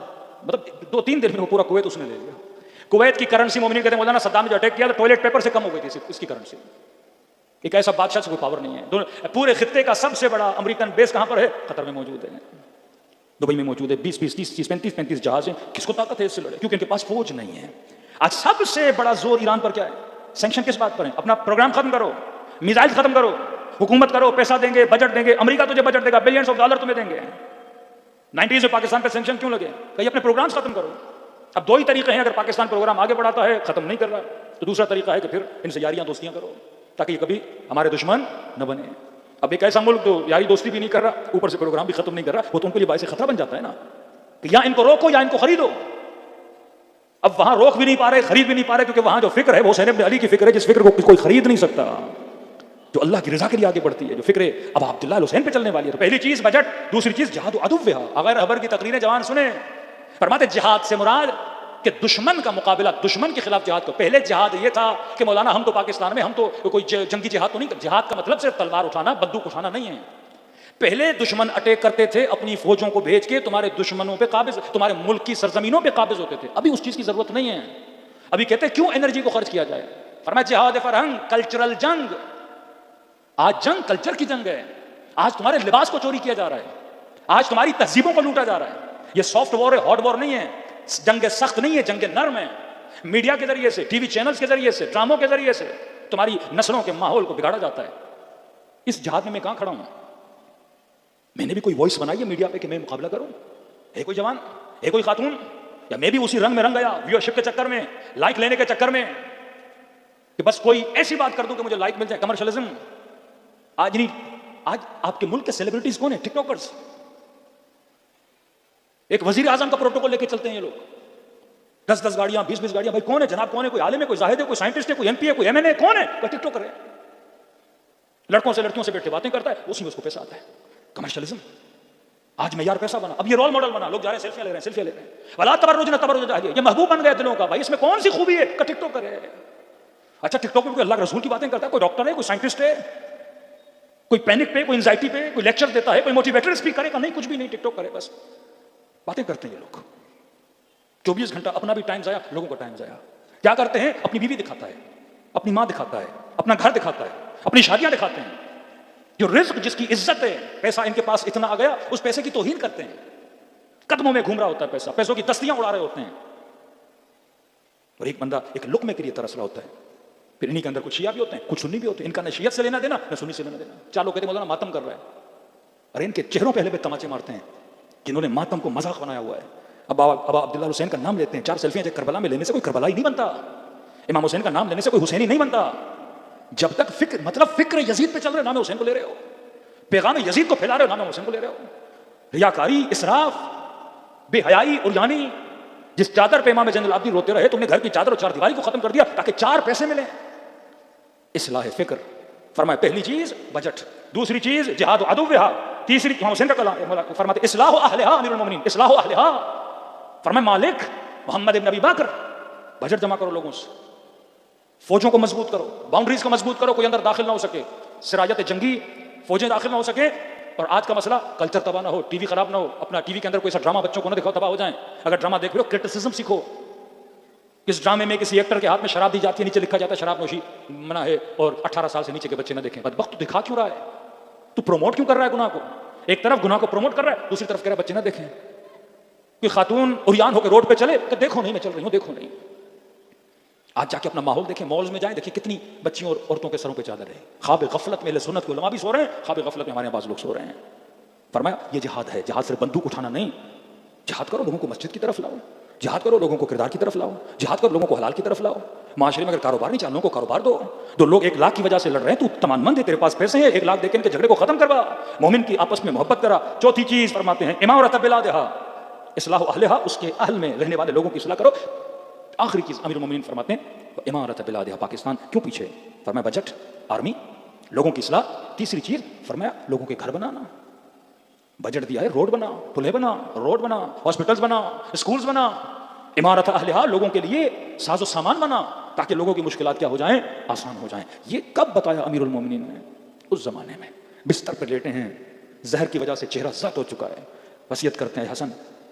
مطلب 2-3 دن میں وہ پورا کویت اس نے لے لیا. کویت کی کرنسی مومنین کہتے ہیں مولانا صدام نے جو اٹیک کیا تو ٹوائلٹ پیپر سے کم ہو گئی تھی اس کی کرنسی. ایک ایسا بادشاہ سے کوئی پاور نہیں ہے. پورے خطے کا سب سے بڑا امریکن بیس کہاں پر ہے؟ قطر میں موجود ہے، دبئی میں موجود ہے. 20-30 جہاز ہیں. کس کو طاقت ہے اس سے لڑے؟ کیونکہ ان کے پاس فوج نہیں ہے. آج سب سے بڑا زور ایران پر کیا ہے؟ سینکشن کس بات پر ہے؟ اپنا پروگرام ختم کرو، میزائل ختم کرو، حکومت کرو، پیسہ دیں گے، بجٹ دیں گے. امریکہ تجھے بجٹ دے گا، بلینز آف ڈالر تمہیں دیں گے. 90s میں پاکستان پہ سینکشن کیوں لگے؟ کہ اپنے پروگرامز ختم کرو. اب 2 ہی طریقے ہیں. اگر پاکستان پروگرام آگے بڑھاتا ہے ختم نہیں کر رہا تو دوسرا طریقہ ہے کہ پھر ان سے یاریاں دوستیاں کرو تاکہ یہ کبھی ہمارے دشمن نہ بنے. اب ایک ایسا ملک جو یاری دوستی بھی نہیں کر رہا اوپر سے پروگرام بھی ختم نہیں کر رہا، وہ تو ان کے لیے باعث خطرہ بن جاتا ہے نا کہ یا ان کو روکو یا ان کو خریدو. اب وہاں روک بھی نہیں پا رہے، خرید بھی نہیں پا رہے، کیونکہ وہاں جو فکر ہے وہ حسین بن علی کی فکر ہے، جس فکر کو کوئی خرید نہیں سکتا، جو اللہ کی رضا کے لیے آگے بڑھتی ہے، جو فکر اب عبداللہ حسین پہ چلنے والی ہے. تو پہلی چیز بجٹ، دوسری چیز جہاد و عدوھا. اگر خبر کی تقریریں جوان سنیں، فرماتے جہاد سے مراد کہ دشمن کا مقابلہ، دشمن کے خلاف جہاد کو. پہلے جہاد یہ تھا کہ مولانا ہم تو پاکستان میں، ہم تو کوئی جنگی جہاد تو نہیں. جہاد کا مطلب صرف تلوار اٹھانا، بندوق اٹھانا نہیں ہے. پہلے دشمن اٹیک کرتے تھے اپنی فوجوں کو بھیج کے تمہارے دشمنوں پہ قابض، تمہارے ملک کی سرزمینوں پہ قابض ہوتے تھے. ابھی اس چیز کی ضرورت نہیں ہے. ابھی کہتے ہیں کیوں انرجی کو خرچ کیا جائے. فرمایا جہاد فرہنگ، کلچرل جنگ. آج جنگ کلچر کی جنگ ہے. آج تمہارے لباس کو چوری کیا جا رہا ہے، آج تمہاری تہذیبوں کو لوٹا جا رہا ہے. یہ سافٹ وار ہے، ہارڈ وار نہیں ہے. جنگ سخت نہیں ہے، جنگ نرم ہے. میڈیا کے ذریعے سے، ٹی وی چینلز کے ذریعے سے، ڈراموں کے ذریعے سے تمہاری نسلوں کے ماحول کو بگاڑا جاتا ہے. اس جہاد میں کہاں کھڑا ہوں؟ میں نے بھی کوئی وائس بنائی ہے میڈیا پہ کہ میں مقابلہ کروں؟ ہے کوئی جوان، ہے کوئی خاتون، یا میں بھی اسی رنگ میں رنگ گیا ویورشپ کے چکر میں، لائک لینے کے چکر میں کہ بس کوئی ایسی بات کر دوں کہ مجھے لائک مل جائے؟ کمرشلزم. آج نہیں، آج آپ کے ملک کے سیلیبریٹیز کون ہیں؟ ٹک ٹاکرز. ایک وزیر اعظم کا پروٹوکول لے کے چلتے ہیں یہ لوگ، 10 گاڑیاں، 20 گاڑیاں. بھائی کون ہے جناب؟ کون ہے؟ کوئی عالم ہے، کوئی زاہد ہے، کوئی سائنٹسٹ ہے، کوئی MP ہے، کوئی MN ہے؟ کون ہے؟ کوئی ٹک ٹاکر ہے. لڑکوں سے لڑکیوں سے بیٹھ کے باتیں کرتا ہے، اسی میں اس کو پیسہ آتا ہے. کمرشلزم. آج معیار پیسہ بنا، اب یہ رول ماڈل بنا، لوگ جا رہے ہیں سیلفیاں لے رہے ہیں، سیلفیاں لے رہے ہیں، ولا تبرجن تبرج الجاہلیہ، یہ محبوب بن گیا دلوں کا. بھائی اس میں کون سی خوبی ہے کہ ٹک ٹاک کرے؟ اچھا ٹک ٹاک میں کوئی اللہ کے رسول کی باتیں کرتا ہے، کوئی ڈاکٹر ہے، کوئی سائنٹسٹ ہے، کوئی پینک پہ، کوئی انزائٹی پہ، کوئی لیکچر دیتا ہے، کوئی موٹیویٹر اسپیکر ہے؟ نہیں، کچھ بھی نہیں، ٹک ٹاک کرے، بس باتیں کرتے ہیں یہ لوگ. 24 گھنٹہ اپنا بھی ٹائم ضائع، لوگوں کا ٹائم ضائع. کیا کرتے ہیں؟ اپنی بیوی دکھاتا ہے، اپنی ماں دکھاتا ہے، اپنا گھر دکھاتا ہے، اپنی شادیاں دکھاتے ہیں. جو رزق، جس کی عزت ہے، پیسہ ان کے پاس اتنا آ گیا، اس پیسے کی توہین کرتے ہیں. قدموں میں گھوم رہا ہوتا ہے پیسہ، پیسوں کی دستیاں اڑا رہے ہوتے ہیں. اور ایک بندہ ایک لقمے کے لیے ترس رہا ہوتا ہے. پھر انہیں کے اندر کچھ شیعہ بھی ہوتے ہیں، کچھ سنی بھی ہوتے ہیں. ان کا نہ شیعت سے لینا دینا، نہ سنی سے لینا دینا. 4 لوگ کہتے ہیں مولانا ماتم کر رہا ہے، اور ان کے چہروں پہ پہ تماچے مارتے ہیں جنہوں نے ماتم کو مذاق بنایا ہوا ہے. اب عبداللہ حسین کا نام لیتے ہیں، 4 سیلفیاں کربلا میں لینے سے کوئی کربلائی نہیں بنتا. امام حسین کا نام لینے سے کوئی حسینی نہیں بنتا. جب تک فکر، مطلب فکر یزید پہ چل رہے ہو، نام حسین کو لے رہے ہو. پیغام یزید کو پھیلا رہے ہو، نام حسین کو لے رہے ہو. ریاکاری، اسراف، بے حیائی، عریانی. جس چادر پہ امام زین العابدین روتے رہے، تم نے گھر کی چادر اور 4 دیواری کو ختم کر دیا تاکہ 4 پیسے ملیں. اصلاح فکر. فرمایا پہلی چیز بجٹ، دوسری چیز جہاد و عدوھا، تیسری امام حسین کا کلام فرماتے اصلاح اہلھا امیر المومنین، اصلاح اہلھا. فرمایا مالک محمد ابن ابی بکر، بجٹ جمع کرو لوگوں سے، فوجوں کو مضبوط کرو، باؤنڈریز کو مضبوط کرو، کوئی اندر داخل نہ ہو سکے، سراجت جنگی فوجیں داخل نہ ہو سکے. اور آج کا مسئلہ کلچر تباہ نہ ہو، ٹی وی خراب نہ ہو. اپنا ٹی وی کے اندر کوئی ایسا ڈرامہ بچوں کو نہ دکھاؤ تباہ ہو جائیں. اگر ڈرامہ دیکھ رہے ہو کرٹیسزم سیکھو. اس ڈرامے میں کسی ایکٹر کے ہاتھ میں شراب دی جاتی ہے، نیچے لکھا جاتا ہے شراب نوشی منع ہے اور 18 سال سے نیچے کے بچے نہ دیکھیں. بدبخت تو دکھا کیوں رہا ہے؟ تو پروموٹ کیوں کر رہا ہے گناہ کو؟ ایک طرف گناہ کو پروموٹ کر رہا ہے، دوسری طرف کہہ رہا ہے بچے نہ دیکھیں. کوئی خاتون عریان ہو کے روڈ پہ چلے کہ دیکھو نہیں میں چل رہی ہوں، دیکھو نہیں. آج جا کے اپنا ماحول دیکھیں، مالز میں جائیں، دیکھیں کتنی بچیوں اور عورتوں کے سروں پہ چادر ہے. خواب غفلت میں اہل سنت کے علماء بھی سو رہے ہیں، خواب غفلت میں ہمارے بعض لوگ سو رہے ہیں. فرمایا یہ جہاد ہے. جہاد صرف بندوق اٹھانا نہیں، جہاد کرو لوگوں کو مسجد کی طرف لاؤ، جہاد کرو لوگوں کو کردار کی طرف لاؤ، جہاد کرو لوگوں کو حلال کی طرف لاؤ. معاشرے میں اگر کاروبار نہیں چاہیے، لوگوں کو کاروبار دو. 2 لوگ 1 لاکھ کی وجہ سے لڑ رہے ہیں، تو تمام مند ہے، تیرے پاس پیسے ہیں، 1 لاکھ دے کے ان کے جھگڑے کو ختم کروا. مومن کی آپس میں محبت کرا. چوتھی چیز فرماتے ہیں امارت بلادہا، اصلاح اہلھا، اس کے اہل میں رہنے والے لوگوں کی اصلاح کرو. آخری چیز امیر المومنین فرماتے ہیں امارت بلادہا، پاکستان کیوں پیچھے؟ فرمایا بجٹ، آرمی، لوگوں کی اصلاح. تیسری چیز فرمایا لوگوں کے گھر بنانا. بجٹ دیا ہے، روڈ بنا، پلے بنا، روڈ بنا، ہاسپٹلز بنا، اسکولز بنا. امارت اہلھا، لوگوں کے لیے ساز و سامان بنا تاکہ لوگوں کی مشکلات کیا ہو جائیں، آسان ہو جائیں. یہ کب بتایا امیر المومنین نے؟ اس زمانے میں. بستر پر لیٹے ہیں، زہر کی وجہ سے چہرہ زرد ہو چکا ہے. وصیت کرتے ہیں حسن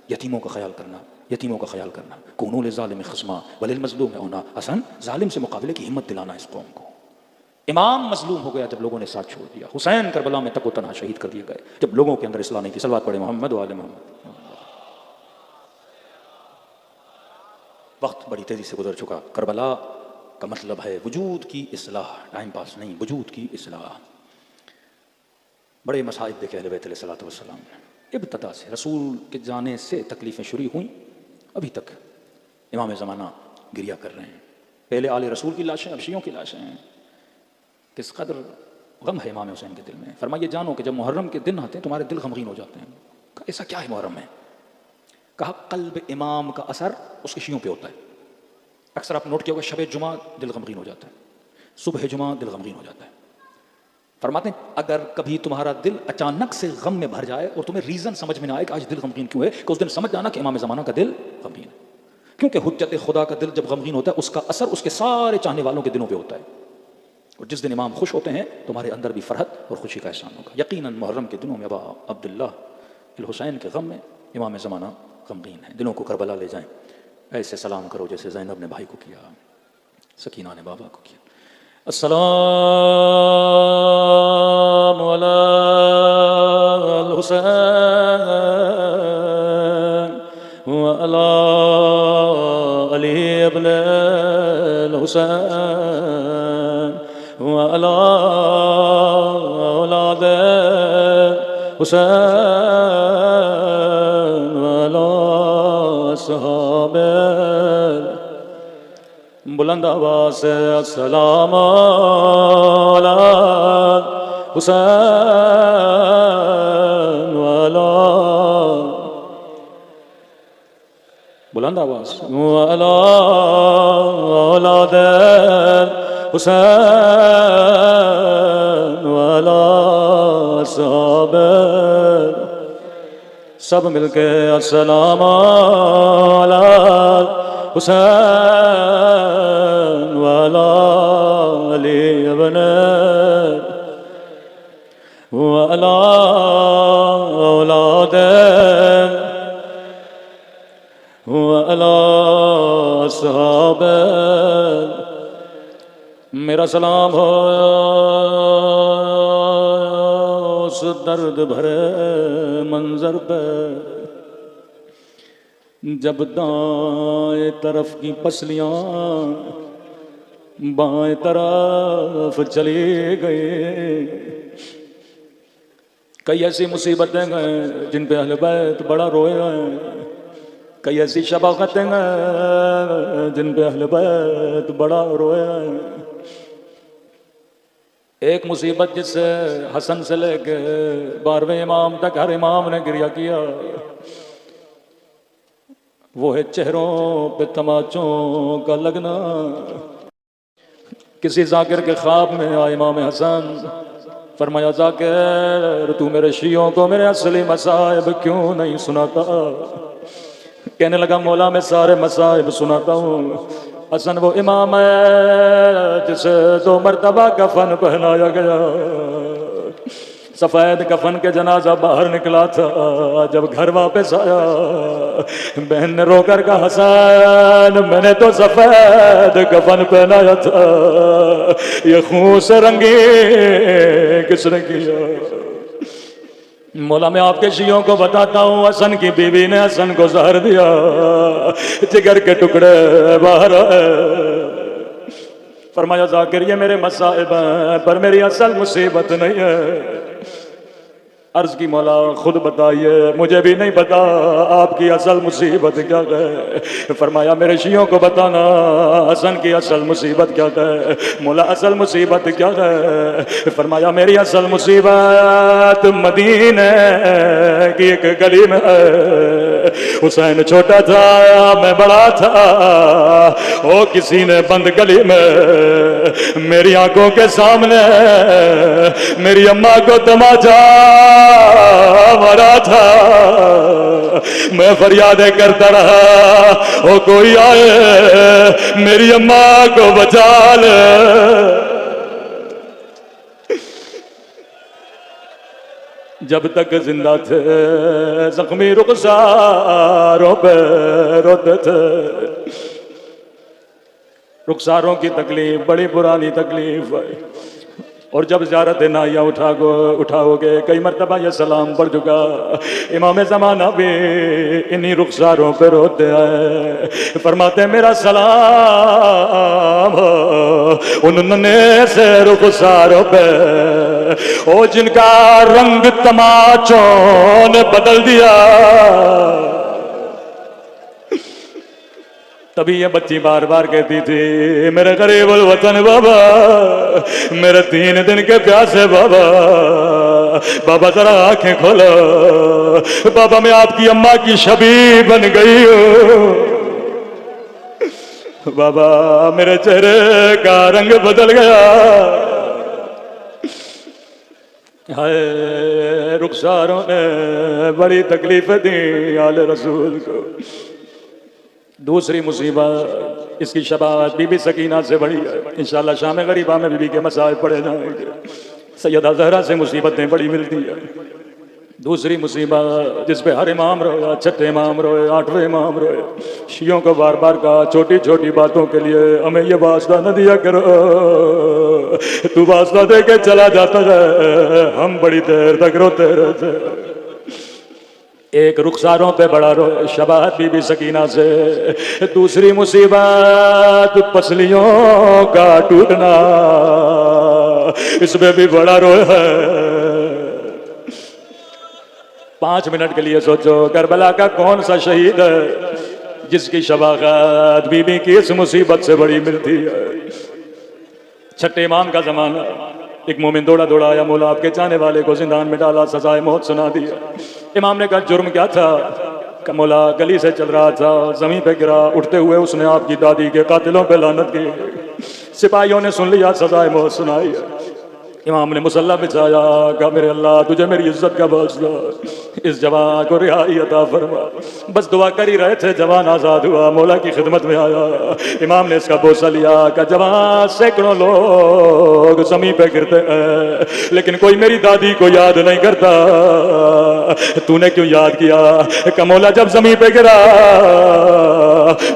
یتیموں کا خیال کرنا، یتیموں کا خیال کرنا. کونوا للظالم خصما وللمظلوم عونا. حسن ظالم سے مقابلے کی ہمت دلانا اس قوم کو. امام مظلوم ہو گیا جب لوگوں نے ساتھ چھوڑ دیا. حسین کربلا میں تک و تنہا شہید کر دیے گئے جب لوگوں کے اندر اصلاح نہیں تھی. صلوات پڑھے محمد و آل محمد. وقت بڑی تیزی سے گزر چکا. کربلا کا مطلب ہے وجود کی اصلاح، ٹائم پاس نہیں، وجود کی اصلاح. بڑے مصائب دیکھے اہل بیت علیہ الصلوۃ والسلام نے. ابتدا سے رسول کے جانے سے تکلیفیں شروع ہوئیں، ابھی تک امام زمانہ گریہ کر رہے ہیں. پہلے آل رسول کی لاشیں، اب شیعوں کی لاشیں ہیں. کس قدر غم ہے امام حسین کے دل میں. فرمایا یہ جانو کہ جب محرم کے دن آتے ہیں تمہارے دل غمگین ہو جاتے ہیں. کہا ایسا کیا ہے محرم میں؟ کہا قلب امام کا اثر اس کے شیعوں پہ ہوتا ہے. اکثر آپ نوٹ کیا ہوگا شب جمعہ دل غمگین ہو جاتا ہے، صبح جمعہ دل غمگین ہو جاتا ہے. فرماتے ہیں اگر کبھی تمہارا دل اچانک سے غم میں بھر جائے اور تمہیں ریزن سمجھ میں نہ آئے کہ آج دل غمگین کیوں ہے، کہ اس دن سمجھ جانا کہ امام زمانہ کا دل غمگین ہے. کیونکہ حجت خدا کا دل جب غمگین ہوتا ہے اس کا اثر اس کے سارے چاہنے والوں کے دلوں پہ ہوتا ہے. اور جس دن امام خوش ہوتے ہیں تمہارے اندر بھی فرحت اور خوشی کا احسان ہوگا. یقیناً محرم کے دنوں میں ابا عبداللہ الحسین کے غم میں امام زمانہ غمگین ہے. دلوں کو کربلا لے جائیں، ایسے سلام کرو جیسے زینب نے بھائی کو کیا، سکینہ نے بابا کو کیا. السلام علی الحسین وعلی علی ابن الحسین وعلی اولاد حسین وعلی صحابہ. بلند آواز سے السلام علی حسین وعلی، بلند آواز وعلی اولاد حسین وعلی صحابہ. سب مل کے السلام علی حسین والا علی ابن وعلی اولاد وعلی اصحاب. میرا سلام ہو اس درد بھرے منظر پہ جب دائیں طرف کی پسلیاں بائیں طرف چلی گئی. کئی ایسی مصیبتیں گئے جن پہ اہل بیت بڑا روئے ہیں، کئی ایسی شفاقتیں گئے جن پہ اہل بیت بڑا روئے ہیں. ایک مصیبت جس سے حسن سے لے کے 12ویں امام تک ہر امام نے گریہ کیا، وہ ہے چہروں پہ تماچوں کا لگنا. کسی ذاکر کے خواب میں آیا امام حسن، فرمایا ذاکر تو میرے شیعوں کو میرے اصلی مصائب کیوں نہیں سناتا؟ کہنے لگا مولا میں سارے مصائب سناتا ہوں. حسن وہ امام ہے جسے 2 مرتبہ کفن پہنایا گیا، سفید کفن کے جنازہ باہر نکلا تھا. جب گھر واپس آیا بہن نے رو کر کہا حسن میں نے تو سفید کفن پہنایا تھا، یہ خون سے رنگین کس نے کیا؟ مولا میں آپ کے شیعوں کو بتاتا ہوں حسن کی بیوی نے حسن کو زہر دیا، جگر کے ٹکڑے باہر آئے. فرمایا ذاکر یہ میرے مصائب ہیں پر میری اصل مصیبت نہیں ہے. عرض کی مولا خود بتائیے، مجھے بھی نہیں پتا آپ کی اصل مصیبت کیا ہے. فرمایا میرے شیعوں کو بتانا حسن کی اصل مصیبت کیا ہے. مولا اصل مصیبت کیا ہے؟ فرمایا میری اصل مصیبت مدینے کی ایک گلی میں ہے. حسین چھوٹا تھا میں بڑا تھا، وہ کسی نے بند گلی میں میری آنکھوں کے سامنے میری اماں کو تماچا مرا تھا. میں فریادیں کرتا رہا وہ کوئی آئے میری اماں کو بچا لے. جب تک زندہ تھے زخمی رخساروں پہ روتے تھے. رخساروں کی تکلیف بڑی پرانی تکلیف ہے، اور جب زیارت نائیہ اٹھاؤ گے کئی مرتبہ یہ سلام پڑھ چکا امام زمانہ بھی انہی رخساروں پہ روتے ہیں. فرماتے میرا سلام ان ننے سے رخساروں پہ او جن کا رنگ تماچوں نے بدل دیا. تبھی یہ بچی بار بار کہتی تھی میرے غریب الوطن بابا، میرے 3 دن کے پیاسے بابا، بابا ذرا آنکھیں کھولو بابا، میں آپ کی اماں کی شبیہ بن گئی ہوں بابا، میرے چہرے کا رنگ بدل گیا. ہائے رخساروں نے بڑی تکلیفیں دی آل رسول کو. دوسری مصیبت اس کی شباہت بی بی سکینہ سے بڑی ہے. انشاءاللہ شام غریبہ میں بی بی کے مسائل پڑھے جائیں گے. سیدہ زہرا سے مصیبتیں بڑی ملتی ہیں. دوسری مصیبت جس پہ ہر امام رویا، 6 امام روئے، 8ویں امام روئے. شیعوں کو بار بار کہا چھوٹی چھوٹی باتوں کے لیے ہمیں یہ واسطہ نہ دیا کرو، تو واسطہ دے کے چلا جاتا ہے ہم بڑی دیر تک روتے رہتے. ایک رخساروں پہ بڑا شباہت بی بی سکینہ سے. دوسری مصیبت پسلیوں کا ٹوٹنا، اس میں بھی بڑا رویا ہے. 5 منٹ کے لیے سوچو کربلا کا کون سا شہید ہے جس کی شفاعت بی بی کی اس مصیبت سے بڑی ملتی ہے. 6 امام کا زمانہ. ایک مومن دوڑا دوڑا آیا، مولا آپ کے چاہنے والے کو زندان میں ڈالا، سزائے موت سنا دیا. امام نے کہا جرم کیا تھا؟ کہ مولا گلی سے چل رہا تھا، زمین پہ گرا، اٹھتے ہوئے اس نے آپ کی دادی کے قاتلوں پہ لعنت کی. سپاہیوں نے سن لیا، سزائے موت سنائی. امام نے مصلی بچھایا، کہا میرے اللہ تجھے میری عزت کا واسطہ اس جوان کو رہائی عطا فرما۔ بس دعا کر ہی رہے تھے، جوان آزاد ہوا، مولا کی خدمت میں آیا۔ امام نے اس کا بوسہ لیا، کہا جوان سینکڑوں لوگ زمین پہ گرتے ہیں لیکن کوئی میری دادی کو یاد نہیں کرتا، تو نے کیوں یاد کیا؟ کہ مولا جب زمین پہ گرا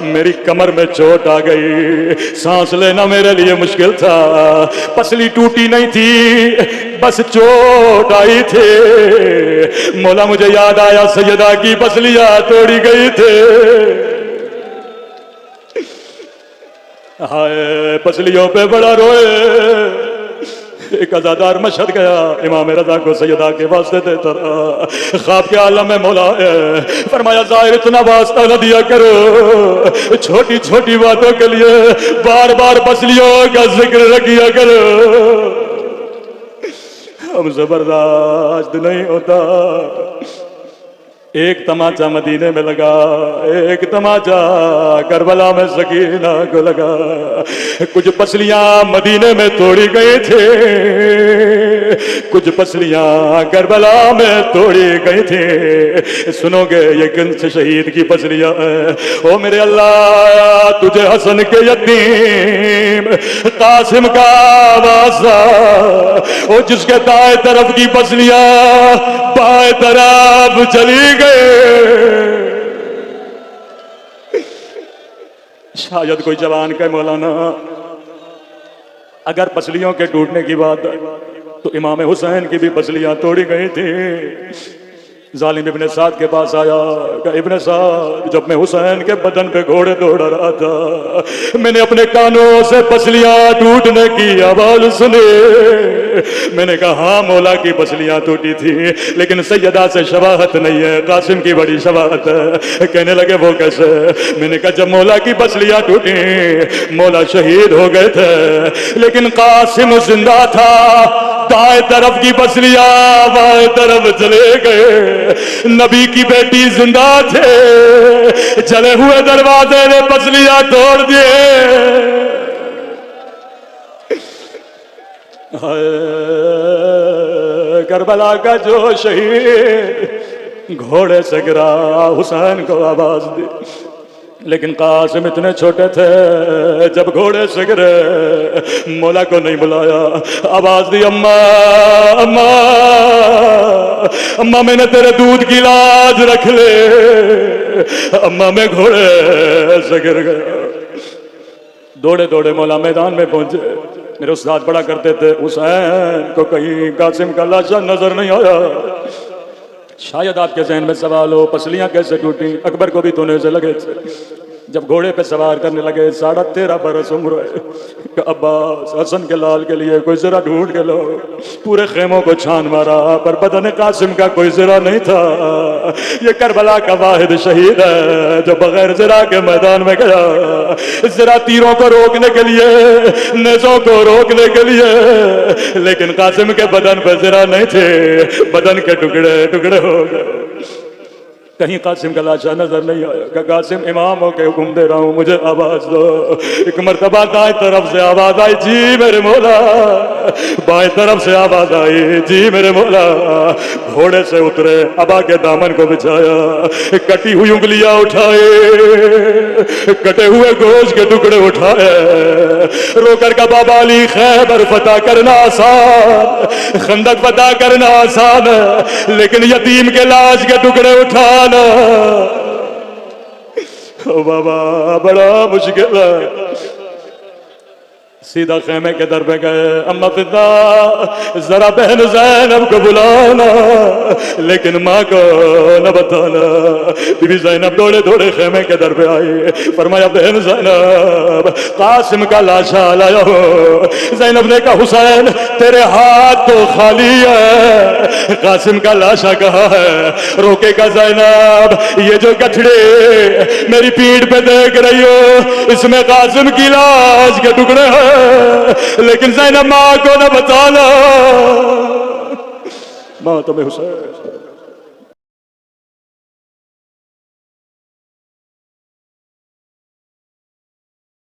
میری کمر میں چوٹ آ گئی، سانس لینا میرے لیے مشکل تھا، پسلی ٹوٹی نہیں تھی بس چوٹ آئی تھی، مولا مجھے یاد آیا سیدہ کی پسلیاں توڑی گئی تھے، ہائے پسلیوں پہ بڑا روئے۔ ایک عزادار مشہد گیا، امام رضا کو سیدہ کے واسطے دیتا رہا، خواب کے عالم میں مولا ہے، فرمایا ظاہر اتنا واسطہ نہ دیا کرو، چھوٹی چھوٹی باتوں کے لیے بار بار پسلیوں کا ذکر نہ کیا کرو، ہم سے برداشت نہیں ہوتا۔ ایک تماچا مدینے میں لگا، ایک تماچا کربلا میں سکینہ کو لگا، کچھ پسلیاں مدینے میں توڑی گئی تھے، کچھ پسلیاں کربلا میں توڑی گئی تھی۔ سنو گے یہ کن سے شہید کی پسلیاں ہیں؟ او میرے اللہ تجھے حسن کے یتیم قاسم کا واسطہ، او جس کے دائیں طرف کی پسلیاں بائیں طرف چلی گئے، شاید کوئی جوان کہ مولانا اگر پسلیوں کے ٹوٹنے کی بات ہے تو امام حسین کی بھی پسلیاں توڑی گئی تھی۔ ظالم ابن سعد کے پاس آیا کہ ابن سعد جب میں حسین کے بدن پہ گھوڑے دوڑ رہا تھا میں نے اپنے کانوں سے پسلیاں ٹوٹنے کی آواز سنی، میں نے کہا ہاں مولا کی پسلیاں ٹوٹی تھی لیکن سیدہ سے شباہت نہیں ہے، قاسم کی بڑی شباہت ہے۔ کہنے لگے وہ کیسے؟ میں نے کہا جب مولا کی پسلیاں ٹوٹی مولا شہید ہو گئے تھے لیکن قاسم زندہ تھا، دائیں طرف کی پسلیاں بائیں طرف چلے گئے، نبی کی بیٹی زندہ تھے، جلے ہوئے دروازے نے پسلیاں توڑ دیے۔ کربلا کا جو شہید گھوڑے سے گرا حسین کو آواز دی، لیکن قاسم اتنے چھوٹے تھے جب گھوڑے سے گرے مولا کو نہیں بلایا، آواز دی اماں اماں اماں میں نے تیرے دودھ کی لاج رکھ لے، اماں میں گھوڑے سے گر گیا۔ دوڑے دوڑے مولا میدان میں پہنچے، میرے استاد پڑھا کرتے تھے حسین کو کہیں قاسم کا لاشا نظر نہیں آیا۔ شاید آپ کے ذہن میں سوال ہو پسلیاں کیسے ٹوٹی؟ اکبر کو بھی تو نیزے لگے تھے، جب گھوڑے پہ سوار کرنے لگے 13.5 برس عمر ہے کہ عباس حسن کے لال کے لیے کوئی ذرا ڈھونڈ کے لو، پورے خیموں کو چھان مارا پر بدن قاسم کا کوئی ذرا نہیں تھا۔ یہ کربلا کا واحد شہید ہے جو بغیر ذرا کے میدان میں گیا، ذرا تیروں کو روکنے کے لیے، نیزوں کو روکنے کے لیے، لیکن قاسم کے بدن پہ ذرا نہیں تھے، بدن کے ٹکڑے ٹکڑے ہو گئے۔ کہیں قاسم کا لاشا نظر نہیں آیا کہ قاسم امام ہو کے حکم دے رہا ہوں مجھے آواز دو۔ ایک مرتبہ دائیں طرف سے آواز آئی جی میرے مولا، بائیں طرف سے آواز آئی جی میرے مولا۔ گھوڑے سے اترے، ابا کے دامن کو بچھایا، کٹی ہوئی انگلیاں اٹھائے، کٹے ہوئے گوشت کے ٹکڑے اٹھائے، رو کر کا بابا علی خیبر فتح کرنا آسان، خندق فتح کرنا آسان ہے لیکن یتیم کے لاش کے ٹکڑے اٹھانا بابا بڑا مشکل ہے۔ سیدھا خیمے کے در پہ گئے، اما فدا ذرا بہن زینب کو بلانا لیکن ماں کو نہ بتانا۔ بی بی زینب دوڑے دوڑے خیمے کے در پہ آئی، فرمایا بہن زینب قاسم کا لاشا لایا ہو۔ زینب نے کہا حسین تیرے ہاتھ تو خالی ہے، قاسم کا لاشا کہاں ہے؟ روکے گا زینب یہ جو گٹھڑے میری پیٹھ پہ دیکھ رہی ہو اس میں قاسم کی لاش کے ٹکڑے ہیں لیکن زینب ماں کو نہ بتانا، ماں تمہیں حسین